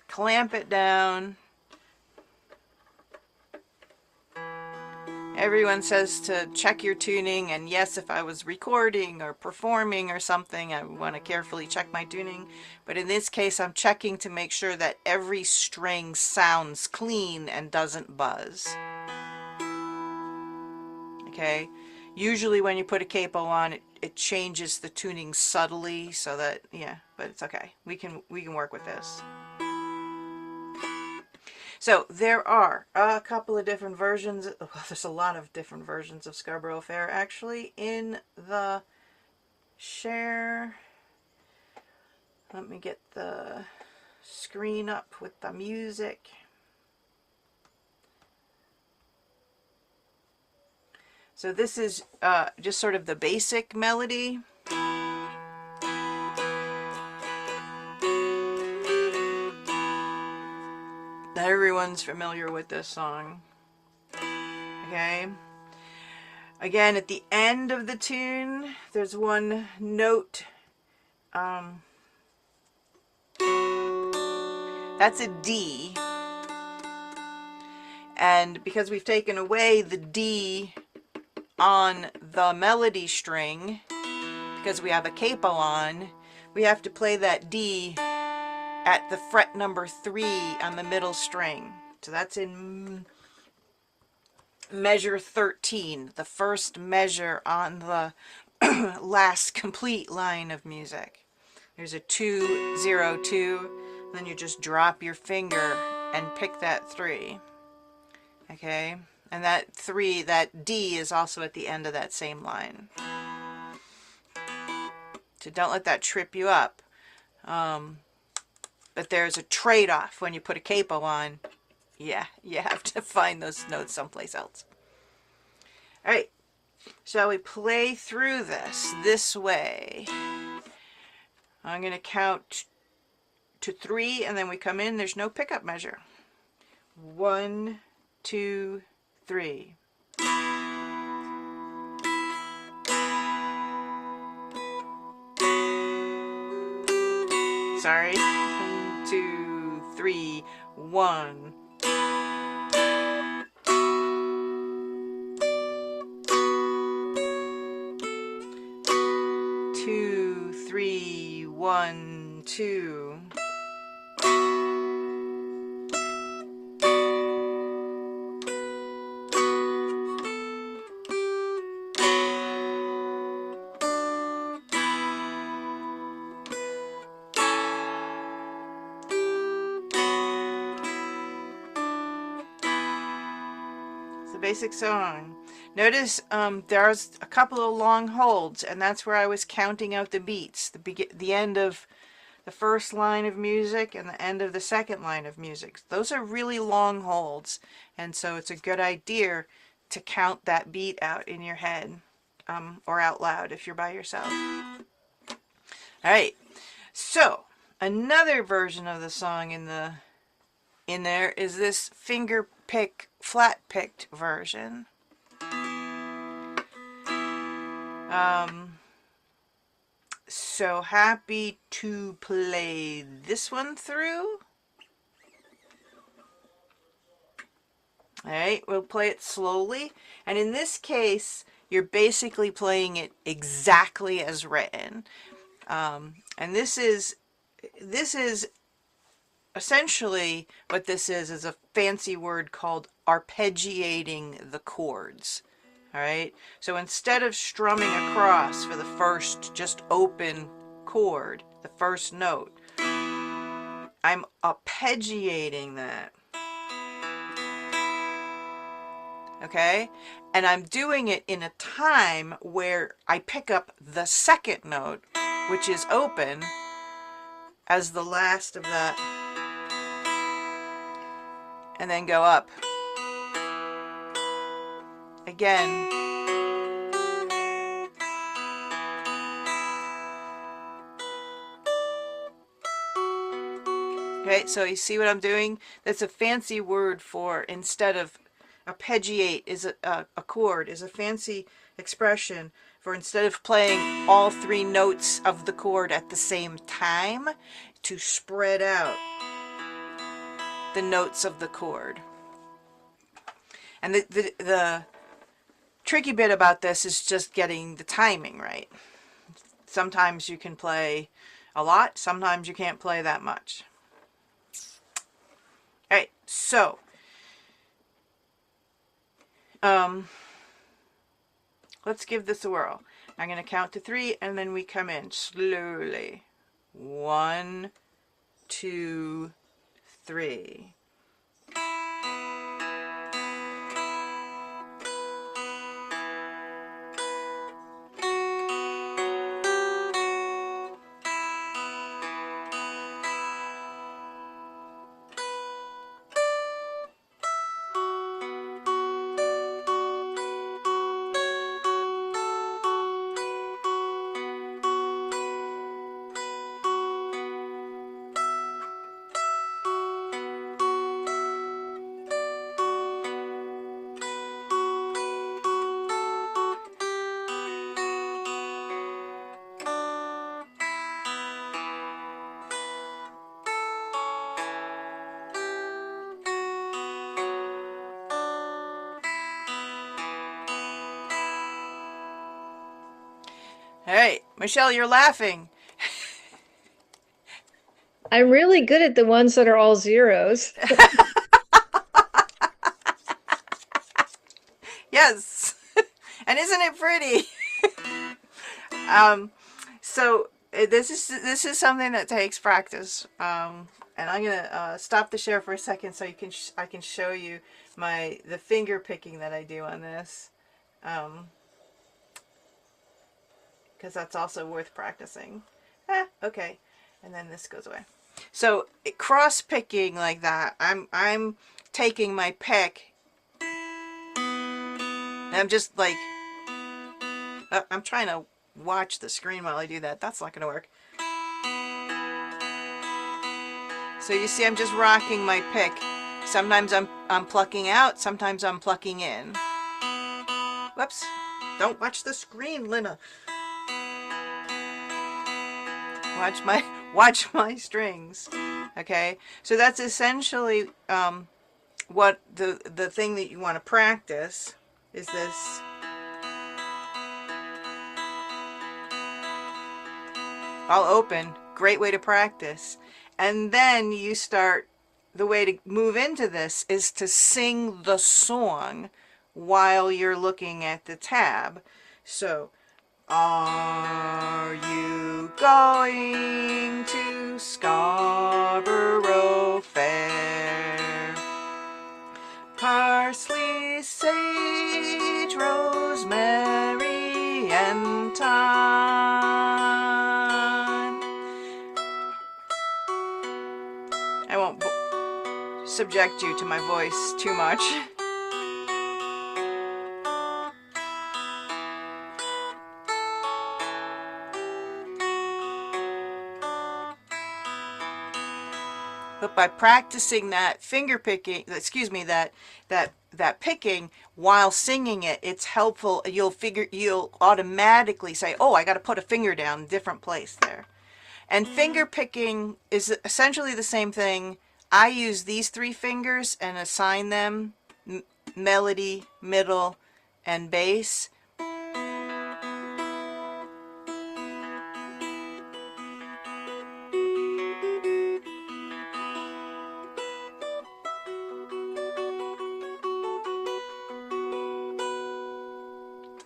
clamp it down. Everyone says to check your tuning, and yes, if I was recording or performing or something, I want to carefully check my tuning. But in this case, I'm checking to make sure that every string sounds clean and doesn't buzz. Okay, Usually when you put a capo on, it changes the tuning subtly so that, yeah, but it's okay. We can work with this. So there are a couple of different versions. Well, there's a lot of different versions of Scarborough Fair actually in the share. Let me get the screen up with the music. So this is just sort of the basic melody. Everyone's familiar with this song. Okay. Again, at the end of the tune, there's one note. That's a D. And because we've taken away the D on the melody string, because we have a capo on, we have to play that D at the fret number 3 on the middle string. So that's in measure 13, the first measure on the last complete line of music. There's a 2, 0, 2, then you just drop your finger and pick that 3. Okay, and that 3, that D is also at the end of that same line. So don't let that trip you up. But there's a trade-off when you put a capo on. Yeah, you have to find those notes someplace else. All right, shall we play through this way? I'm going to count to 3, and then we come in. There's no pickup measure. 1, 2, 3. Sorry. 1, 2, 3. 1. 2, 3. 1, 2. Basic song. Notice there's a couple of long holds, and that's where I was counting out the beats. The end of the first line of music and the end of the second line of music. Those are really long holds, and so it's a good idea to count that beat out in your head, or out loud if you're by yourself. All right. So another version of the song in there is this finger pick, flat picked version. So happy to play this one through. All right, we'll play it slowly. And in this case, you're basically playing it exactly as written. And this is essentially what this is a fancy word called arpeggiating the chords. All right, so instead of strumming across for the first just open chord, the first note, I'm arpeggiating that. Okay, and I'm doing it in a time where I pick up the second note, which is open, as the last of that, and then go up again. Okay, so you see what I'm doing? That's a fancy word for, instead of arpeggiate is a chord, is a fancy expression for, instead of playing all 3 notes of the chord at the same time, to spread out the notes of the chord. And the tricky bit about this is just getting the timing right. Sometimes you can play a lot, sometimes you can't play that much. All right, so Let's give this a whirl. I'm going to count to 3 and then we come in slowly. 1, 2, 3. All right, Michelle, you're laughing. I'm really good at the ones that are all zeros. Yes. And isn't it pretty? um, so this is something that takes practice. And I'm gonna stop the share for a second so you can I can show you the finger picking that I do on this, because that's also worth practicing. Okay, and then this goes away. So cross picking like that, I'm taking my pick and I'm just like I'm trying to watch the screen while I do that. That's not gonna work. So you see I'm just rocking my pick. Sometimes I'm plucking out, sometimes I'm plucking in. Whoops. Don't watch the screen, Lena. Watch my strings. Okay? So that's essentially what the thing that you want to practice is this. All open. Great way to practice. And then you start, the way to move into this is to sing the song while you're looking at the tab. So, are you going to Scarborough Fair? Parsley, sage, rosemary, and thyme. I won't subject you to my voice too much. But by practicing that finger picking, excuse me, that picking while singing it, it's helpful. You'll automatically say, "Oh, I got to put a finger down in a different place there." And finger picking is essentially the same thing. I use these 3 fingers and assign them melody, middle, and bass.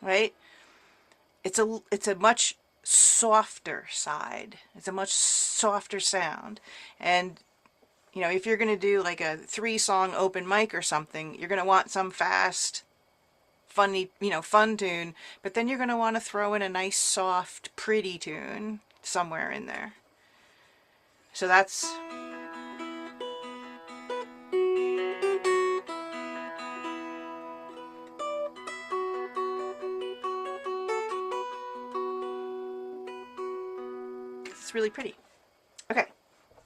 Right? It's a much softer side. It's a much softer sound. And you know, if you're going to do like a 3-song open mic or something, you're going to want some fast, funny, fun tune, but then you're going to want to throw in a nice, soft, pretty tune somewhere in there. So that's... it's really pretty. Okay.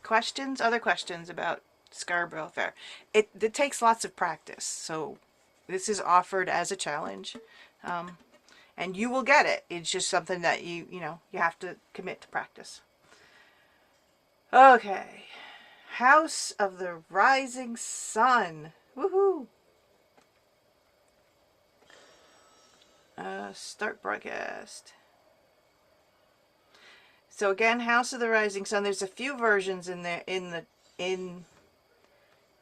Questions? Other questions about Scarborough Fair? It takes lots of practice, so this is offered as a challenge, and you will get it. It's just something that you have to commit to practice. Okay, House of the Rising Sun. Woohoo! Start broadcast. So again, House of the Rising Sun. There's a few versions in there in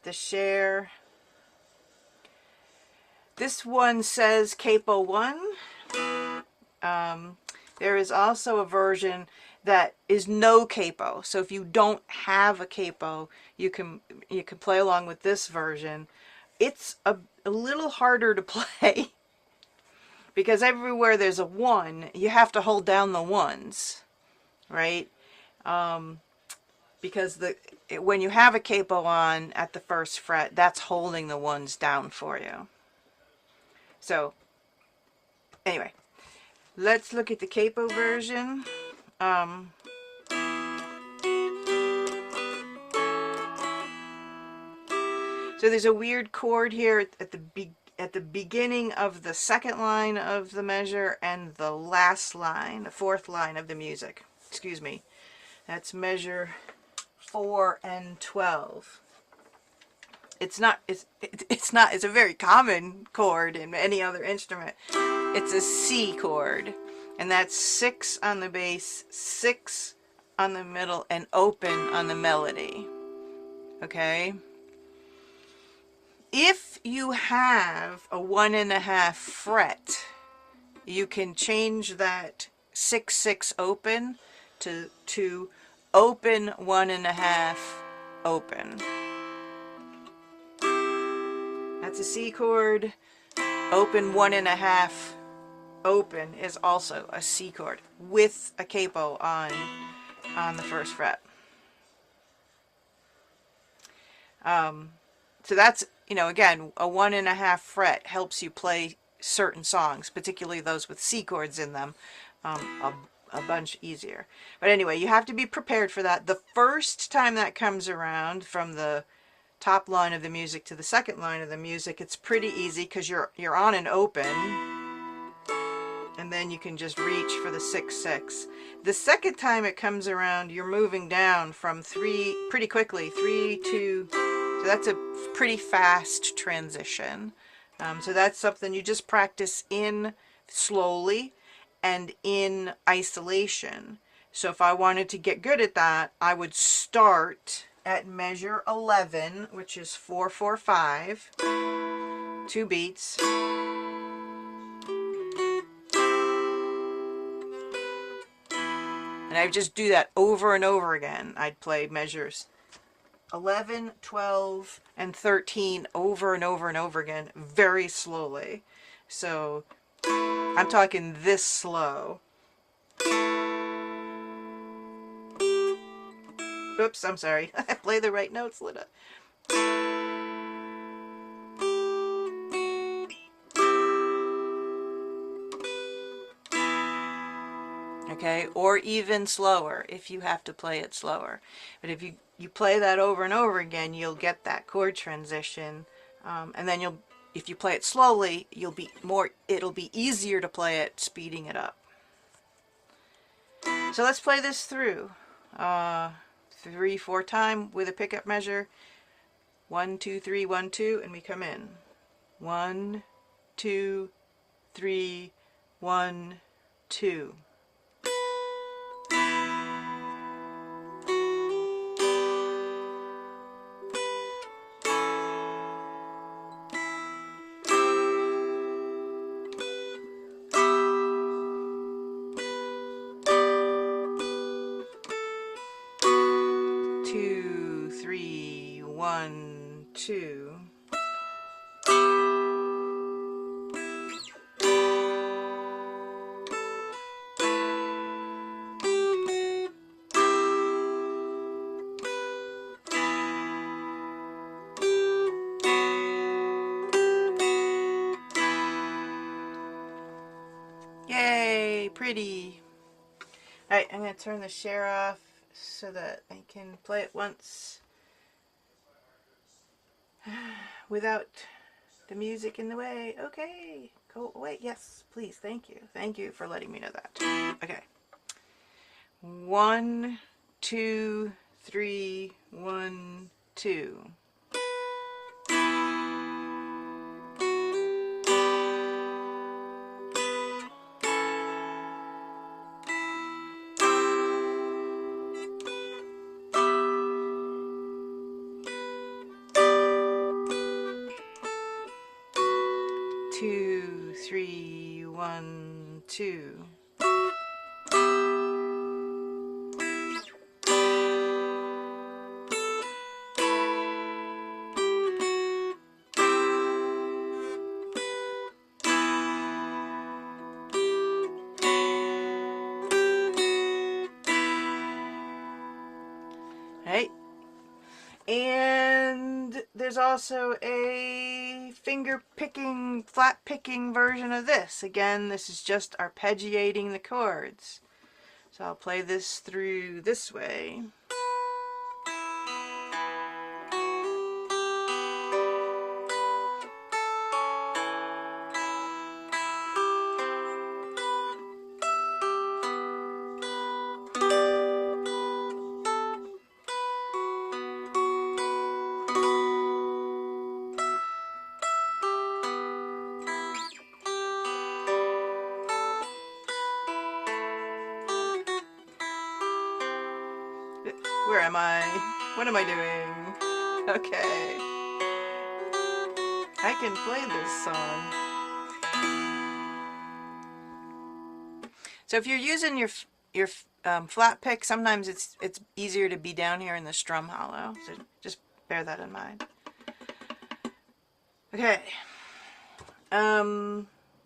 the share. This one says Capo 1. There is also a version that is no capo. So if you don't have a capo, you can play along with this version. It's a little harder to play because everywhere there's a one, you have to hold down the ones, right? Because when you have a capo on at the first fret, that's holding the ones down for you. So anyway, let's look at the capo version. Um, so there's a weird chord here at the beginning of the second line of the measure and the last line, the fourth line of the music. Excuse me. That's measure 4 and 12. It's a very common chord in any other instrument. It's a C chord, and that's 6 on the bass, 6 on the middle, and open on the melody. Okay? If you have a 1.5 fret, you can change that 6/6 open to open 1.5 open. That's a C chord. Open 1.5 open is also a C chord with a capo on the first fret. So that's, again, a 1.5 fret helps you play certain songs, particularly those with C chords in them, a bunch easier. But anyway, you have to be prepared for that. The first time that comes around, from the top line of the music to the second line of the music, it's pretty easy because you're on an open, and then you can just reach for the 6/6. The second time it comes around, you're moving down from 3 pretty quickly, 3, 2. So that's a pretty fast transition. So that's something you just practice in slowly and in isolation. So if I wanted to get good at that, I would start at measure 11, which is 4/4/5, 2 beats. And I would just do that over and over again. I'd play measures 11, 12, and 13 over and over and over again, very slowly. So I'm talking this slow. Oops, I'm sorry. I play the right notes, Linda. Okay, or even slower if you have to play it slower. But if you play that over and over again, you'll get that chord transition, and then if you play it slowly, it'll be easier to play it speeding it up. So let's play this through 3/4 time with a pickup measure. 1 2 3 1 2, and we come in 1 2 3 1 2. Two, three, 1 2. Yay, pretty. Alright, I'm going to turn the share off so that I can play it once without the music in the way. Okay, go away. Yes, please. Thank you. Thank you for letting me know that. Okay. 1 2 3 1 2. 2 3 1 2. And there's also a finger picking, flat picking version of this. Again, this is just arpeggiating the chords. So I'll play this through this way. Where am I? What am I doing? Okay. I can play this song. So if you're using your flat pick, sometimes it's easier to be down here in the strum hollow. So just bear that in mind. Okay.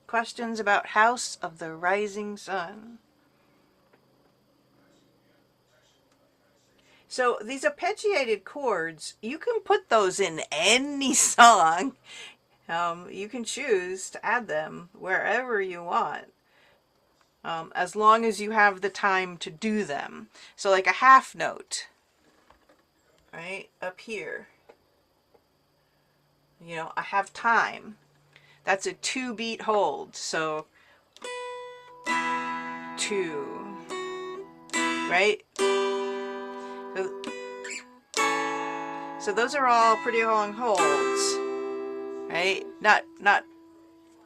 Questions about House of the Rising Sun. So these arpeggiated chords, you can put those in any song. You can choose to add them wherever you want, as long as you have the time to do them. So like a half note, right, up here. You know, I have time. That's a 2-beat hold. So 2, right? So those are all pretty long holds, right? Not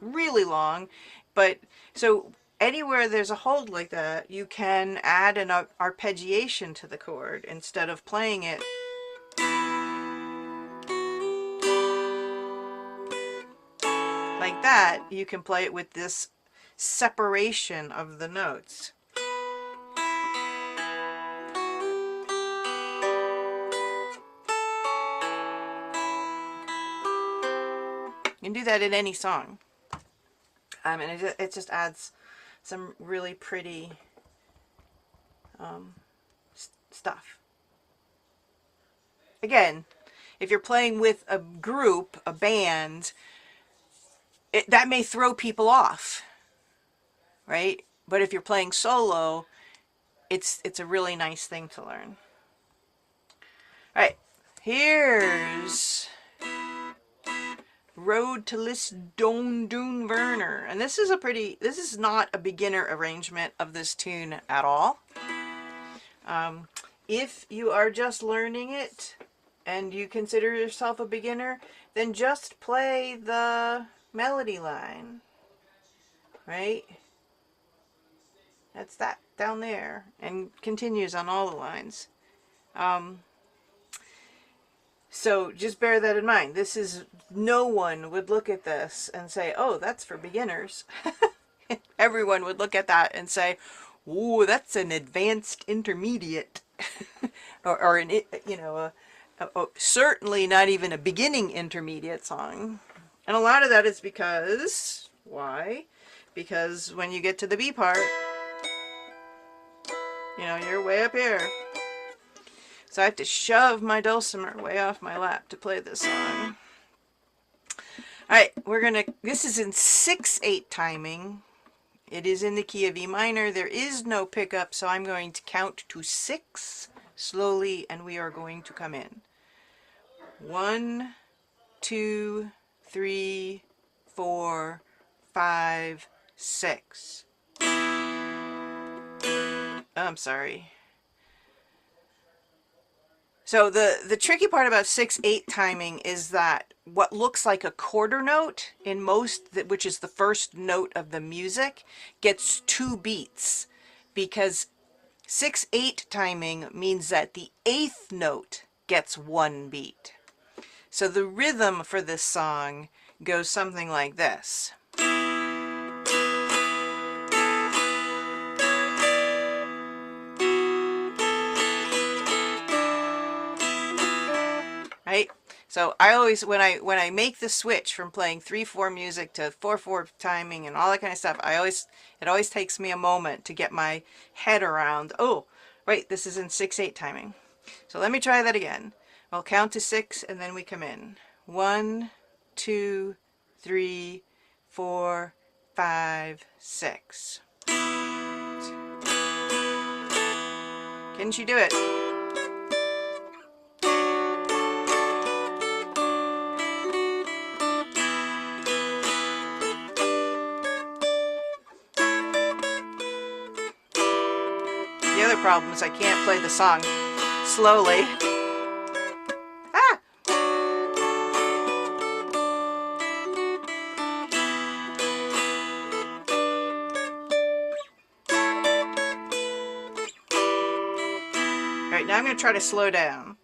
really long, but so anywhere there's a hold like that, you can add an arpeggiation to the chord instead of playing it like that. You can play it with this separation of the notes. You can do that in any song. And it just adds some really pretty stuff. Again, if you're playing with a group, a band, that may throw people off, right? But if you're playing solo, it's a really nice thing to learn. All right, here's Road to Lisdoonvarna. And this is not a beginner arrangement of this tune at all. If you are just learning it and you consider yourself a beginner, then just play the melody line, right? That's that down there and continues on all the lines. So just bear that in mind. This is, no one would look at this and say, oh, that's for beginners. Everyone would look at that and say, ooh, that's an advanced intermediate. or an, you know, certainly not even a beginning intermediate song. And a lot of that is because, why? Because when you get to the B part, you know, you're way up here. So I have to shove my dulcimer way off my lap to play this song. Alright, this is in 6/8 timing. It is in the key of E minor. There is no pickup, so I'm going to count to 6 slowly, and we are going to come in. 1, 2, 3, 4, 5, 6. I'm sorry. So the tricky part about 6/8 timing is that what looks like a quarter note in most, which is the first note of the music, gets 2 beats, because 6/8 timing means that the 8th note gets 1 beat. So the rhythm for this song goes something like this. Right? So I always, when I make the switch from playing 3/4 music to 4/4 timing and all that kind of stuff, it always takes me a moment to get my head around, oh, right, this is in 6/8 timing. So let me try that again. I'll count to 6 and then we come in. 1, 2, 3, 4, 5, 6. Can she do it? The other problem is I can't play the song slowly. Ah! Alright, now I'm going to try to slow down.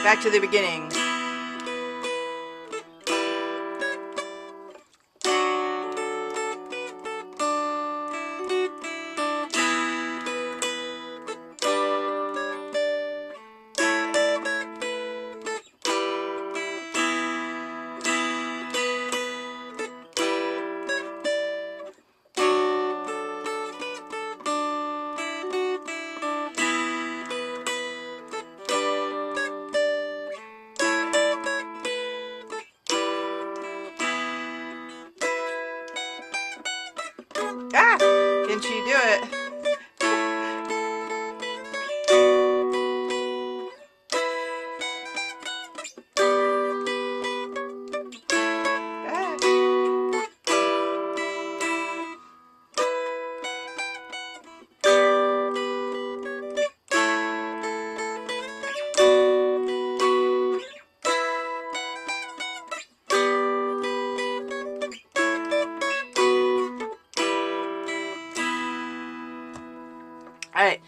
Back to the beginning. Ah! Can she do it? Alright,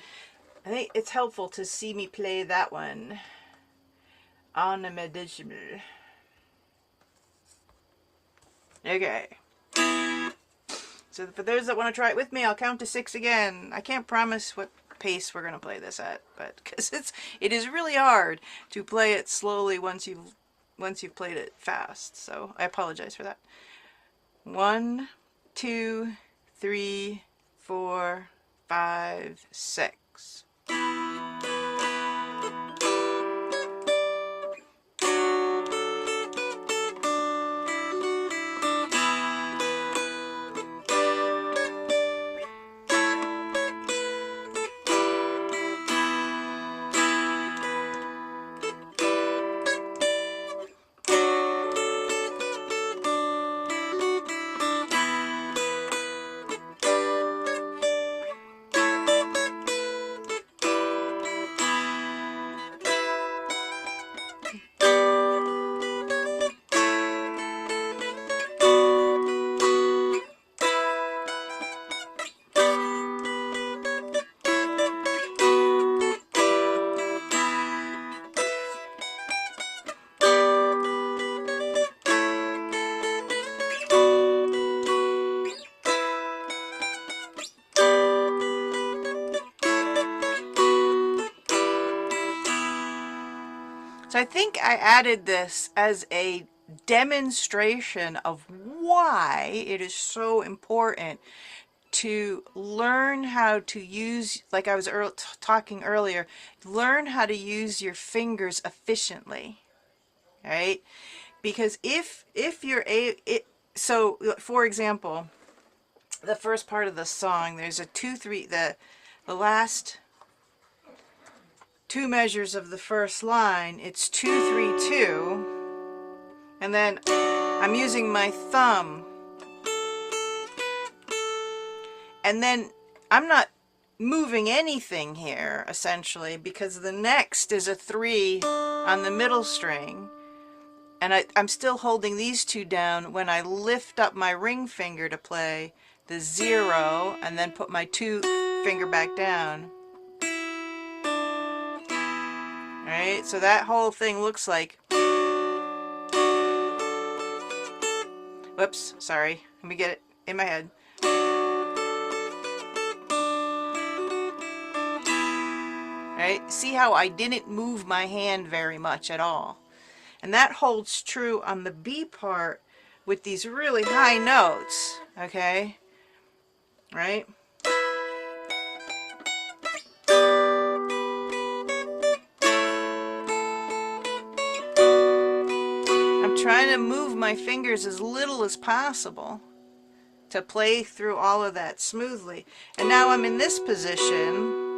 I think it's helpful to see me play that one on the medicinal. Okay. So for those that want to try it with me, I'll count to 6 again. I can't promise what pace we're going to play this at, but because it is really hard to play it slowly once you've played it fast. So I apologize for that. 1, 2, 3, 4, 5, 6. So I think I added this as a demonstration of why it is so important to learn how to use, like I was talking earlier, learn how to use your fingers efficiently, right? Because if you're so for example, the first part of the song, there's a 2 3, the last 2 measures of the first line, it's 2 3 2, and then I'm using my thumb, and then I'm not moving anything here essentially, because the next is a 3 on the middle string, and I'm still holding these 2 down when I lift up my ring finger to play the 0 and then put my 2 finger back down. Alright, so that whole thing looks like... Whoops, sorry. Let me get it in my head. Alright, see how I didn't move my hand very much at all. And that holds true on the B part with these really high notes, okay? Right? I'm trying to move my fingers as little as possible to play through all of that smoothly. And now I'm in this position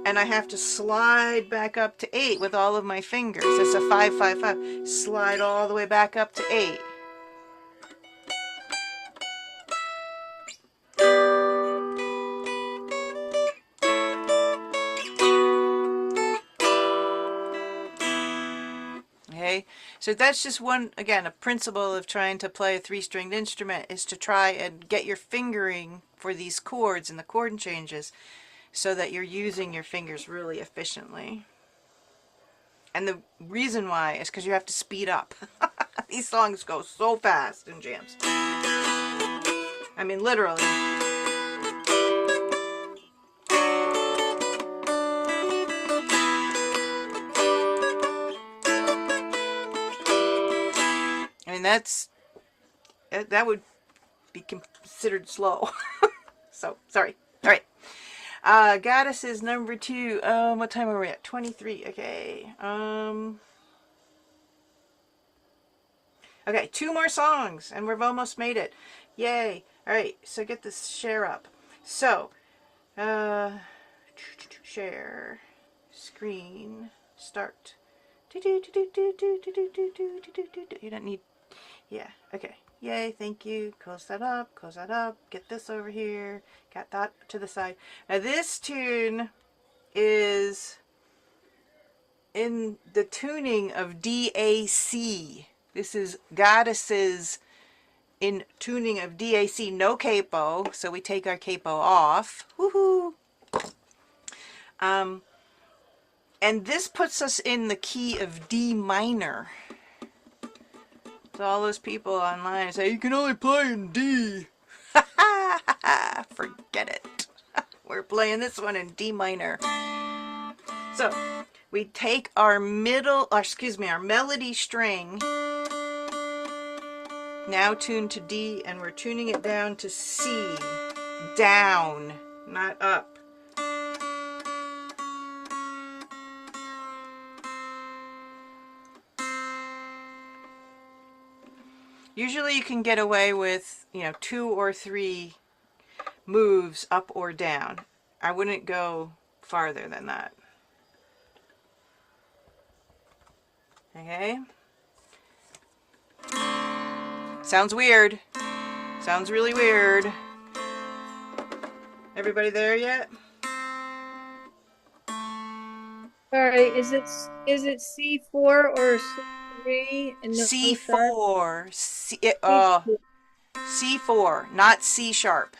and I have to slide back up to 8 with all of my fingers. It's a 5-5-5. Slide all the way back up to 8. Okay, so that's just one, again, a principle of trying to play a 3-stringed instrument is to try and get your fingering for these chords and the chord changes so that you're using your fingers really efficiently. And the reason why is because you have to speed up. These songs go so fast in jams. I mean, literally. I mean, that would be considered slow. So, sorry. All right. Goddesses number 2. What time are we at? 23. Okay. Okay, 2 more songs, and we've almost made it. Yay. All right, so get this share up. So, share, screen, start. You don't need, yeah, okay. Yay, thank you. Close that up, get this over here, got that to the side. Now this tune is in the tuning of DAC. This is Goddesses in tuning of DAC, no capo, so we take our capo off. Woohoo! And this puts us in the key of D minor. So all those people online say, you can only play in D. Forget it. We're playing this one in D minor. So we take our our melody string, now tuned to D, and we're tuning it down to C. Down, not up. Usually you can get away with, 2 or 3 moves up or down. I wouldn't go farther than that. Okay? Sounds weird. Sounds really weird. Everybody there yet? All right, is it C4 or C3 and no sharp? C4. C4. C4, not C sharp.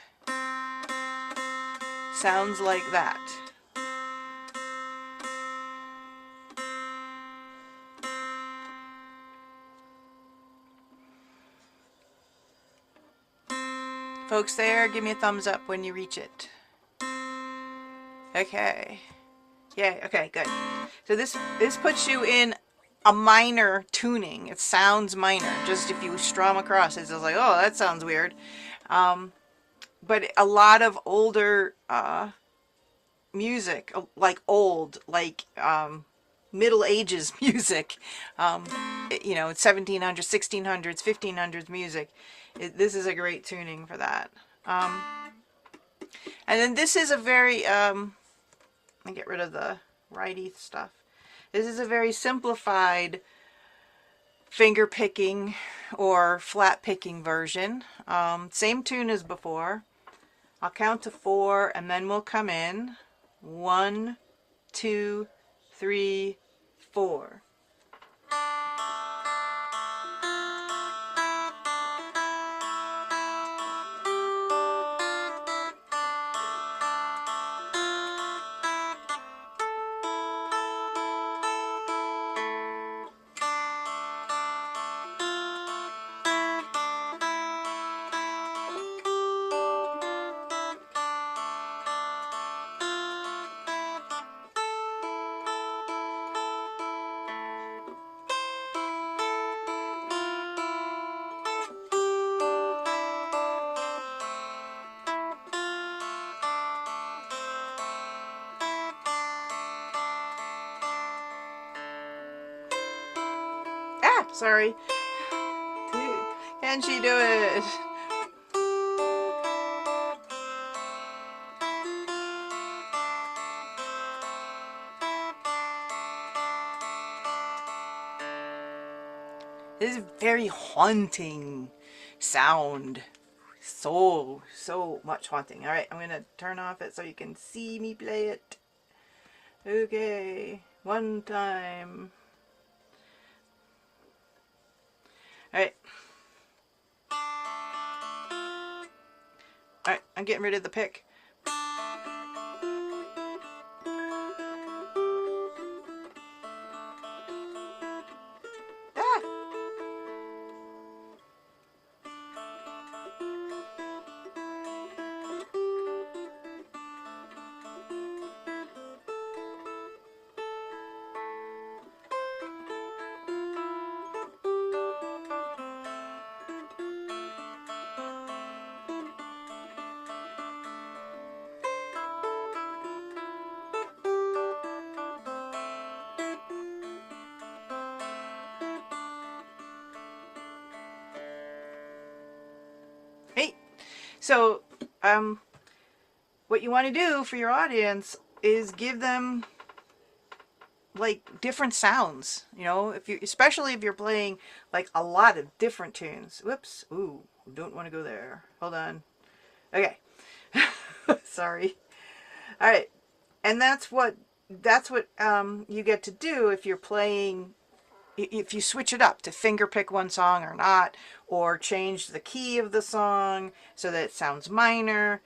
Sounds like that. Folks there, give me a thumbs up when you reach it. Okay. Yay, okay, good. So this puts you in a minor tuning. It sounds minor. Just if you strum across it, it's like, oh, that sounds weird. But a lot of older music, like Middle Ages music, 1700s, 1600s, 1500s music, this is a great tuning for that. And then this is a very, let me get rid of the righty stuff. This is a very simplified finger picking or flat picking version. Same tune as before. I'll count to 4 and then we'll come in. 1, 2, 3, 4. Sorry. Can she do it? This is a very haunting sound. So much haunting. All right, I'm gonna turn off it so you can see me play it. Okay, one time. All right. All right, I'm getting rid of the pick. Ah! Hey, so what you want to do for your audience is give them like different sounds, you know, if you, especially if you're playing like a lot of different tunes. Whoops. Ooh, don't want to go there. Hold on. Okay. Sorry. All right. And that's what you get to do if you're playing, if you switch it up to finger pick one song or not, or change the key of the song so that it sounds minor.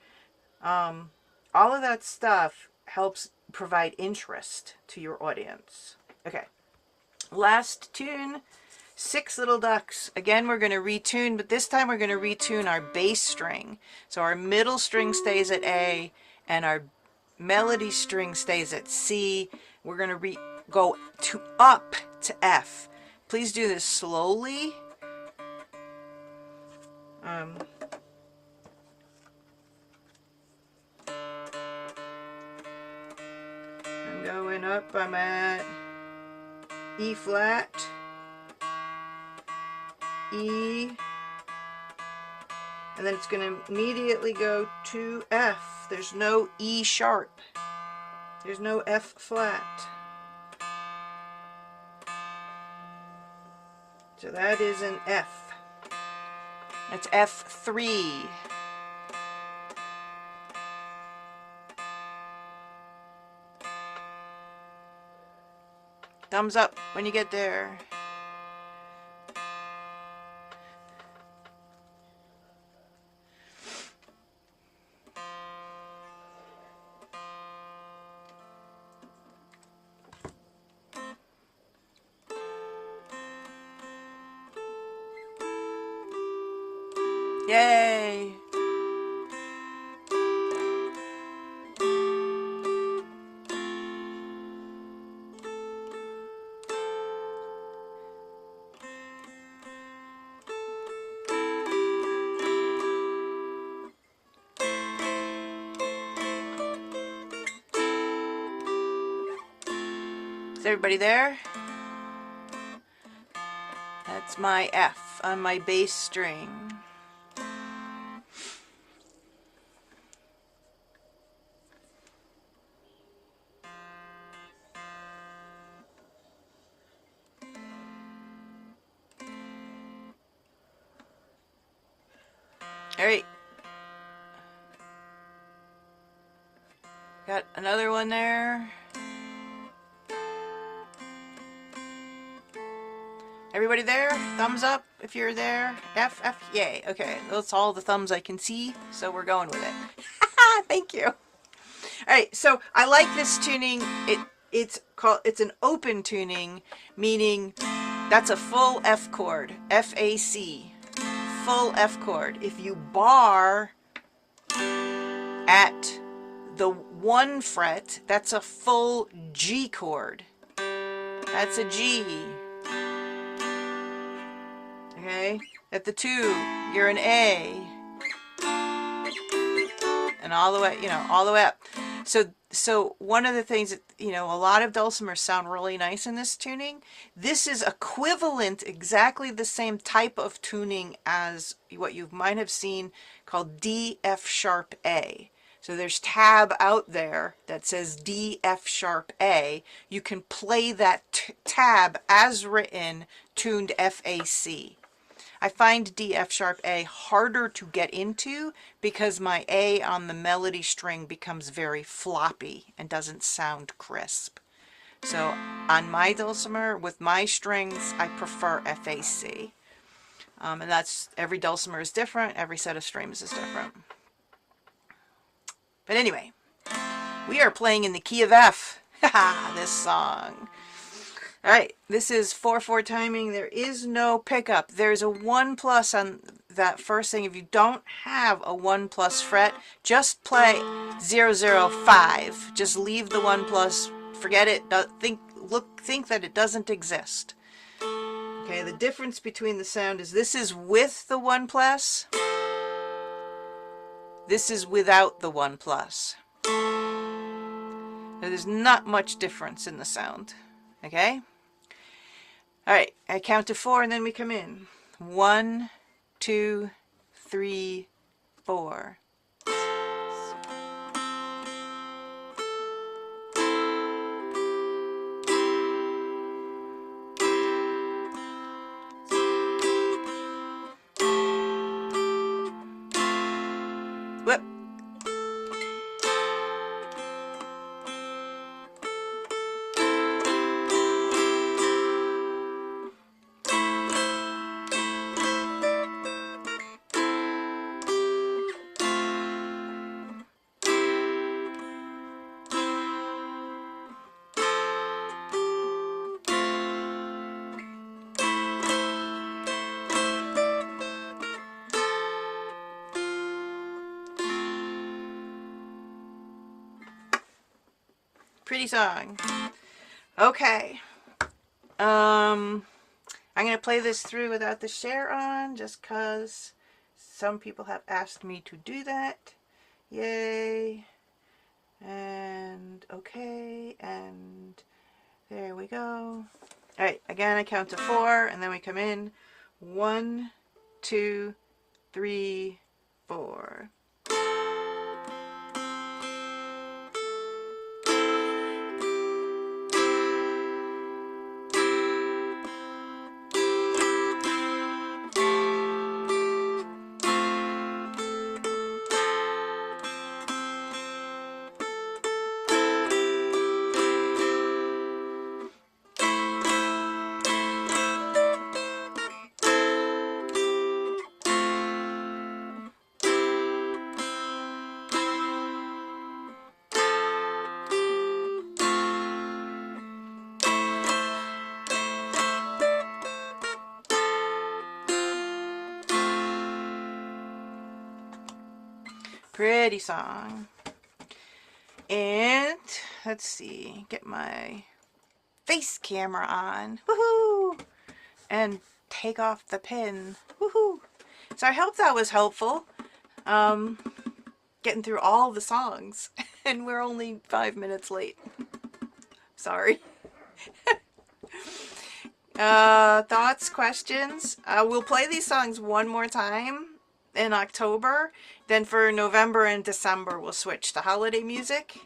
All of that stuff helps provide interest to your audience. Okay, last tune, Six Little Ducks. Again, we're going to retune, but this time we're going to retune our bass string. So our middle string stays at A and our melody string stays at C. We're going to go to up to F. Please do this slowly. I'm going up. I'm at E flat, E, and then it's going to immediately go to F. There's no E sharp. There's no F flat. So that is an F. That's F3. Thumbs up when you get there. Yay! Is everybody there? That's my F on my bass string. All right. Got another one there. Everybody there? Thumbs up if you're there. F, F, yay. Okay, that's all the thumbs I can see, so we're going with it. Thank you. All right, so I like this tuning. It's an open tuning, meaning that's a full F chord, F-A-C, full F chord. If you bar at the 1 fret, that's a full G chord. That's a G. Okay, at the 2, you're an A, and all the way, all the way up. So So one of the things that, you know, a lot of dulcimers sound really nice in this tuning. This is equivalent, exactly the same type of tuning as what you might have seen called D, F sharp, A. So there's tab out there that says D, F sharp, A. You can play that tab as written, tuned F, A, C. I find D, F sharp, A harder to get into because my A on the melody string becomes very floppy and doesn't sound crisp. So on my dulcimer, with my strings, I prefer FAC. And that's, every dulcimer is different, every set of strings is different. But anyway, we are playing in the key of F. This song. All right, this is 4/4 timing. There is no pickup. There's a 1+ on that first thing. If you don't have a 1+ fret, just play 005. Just leave the 1+. Forget it. Think that it doesn't exist. Okay, the difference between the sound is this is with the 1+. This is without the 1+. There's not much difference in the sound. Okay? All right, I count to 4 and then we come in. 1, 2, 3, 4. Whoop. Pretty song. Okay. I'm going to play this through without the share on just because some people have asked me to do that. Yay. And okay. And there we go. All right. Again, I count to 4 and then we come in. 1, 2, 3, 4. Pretty song. And let's see, get my face camera on. Woohoo! And take off the pin. Woohoo! So I hope that was helpful. Getting through all the songs. And we're only 5 minutes late. Sorry. Thoughts, questions? We'll play these songs one more time in October. Then for November and December, we'll switch to holiday music.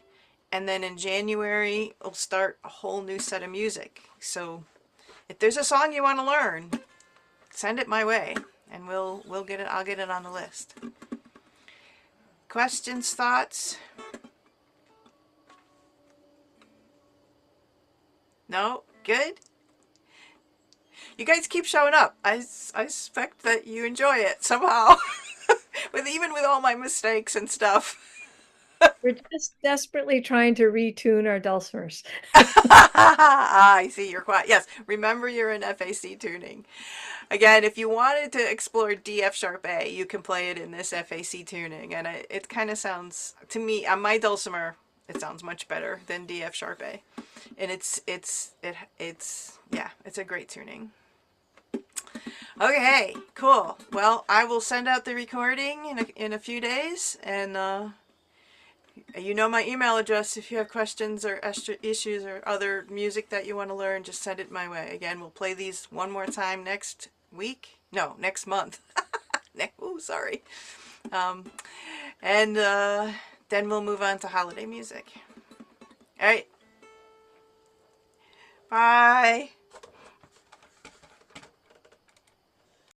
And then in January, we'll start a whole new set of music. So if there's a song you want to learn, send it my way and we'll get it. I'll get it on the list. Questions, thoughts? No? Good? You guys keep showing up. I suspect that you enjoy it somehow. Even with all my mistakes and stuff. We're just desperately trying to retune our dulcimers. I see, you're quiet. Yes, remember you're in FAC tuning. Again, if you wanted to explore D, F sharp, A, you can play it in this FAC tuning. And it kind of sounds, to me, on my dulcimer, it sounds much better than D, F sharp, A. And it's a great tuning. Okay, cool. Well, I will send out the recording in a few days, and You know my email address. If you have questions or extra issues or other music that you want to learn, just send it my way. Again, we'll play these one more time next week. No, next month. Oh, sorry. Um, and then we'll move on to holiday music. All right. Bye.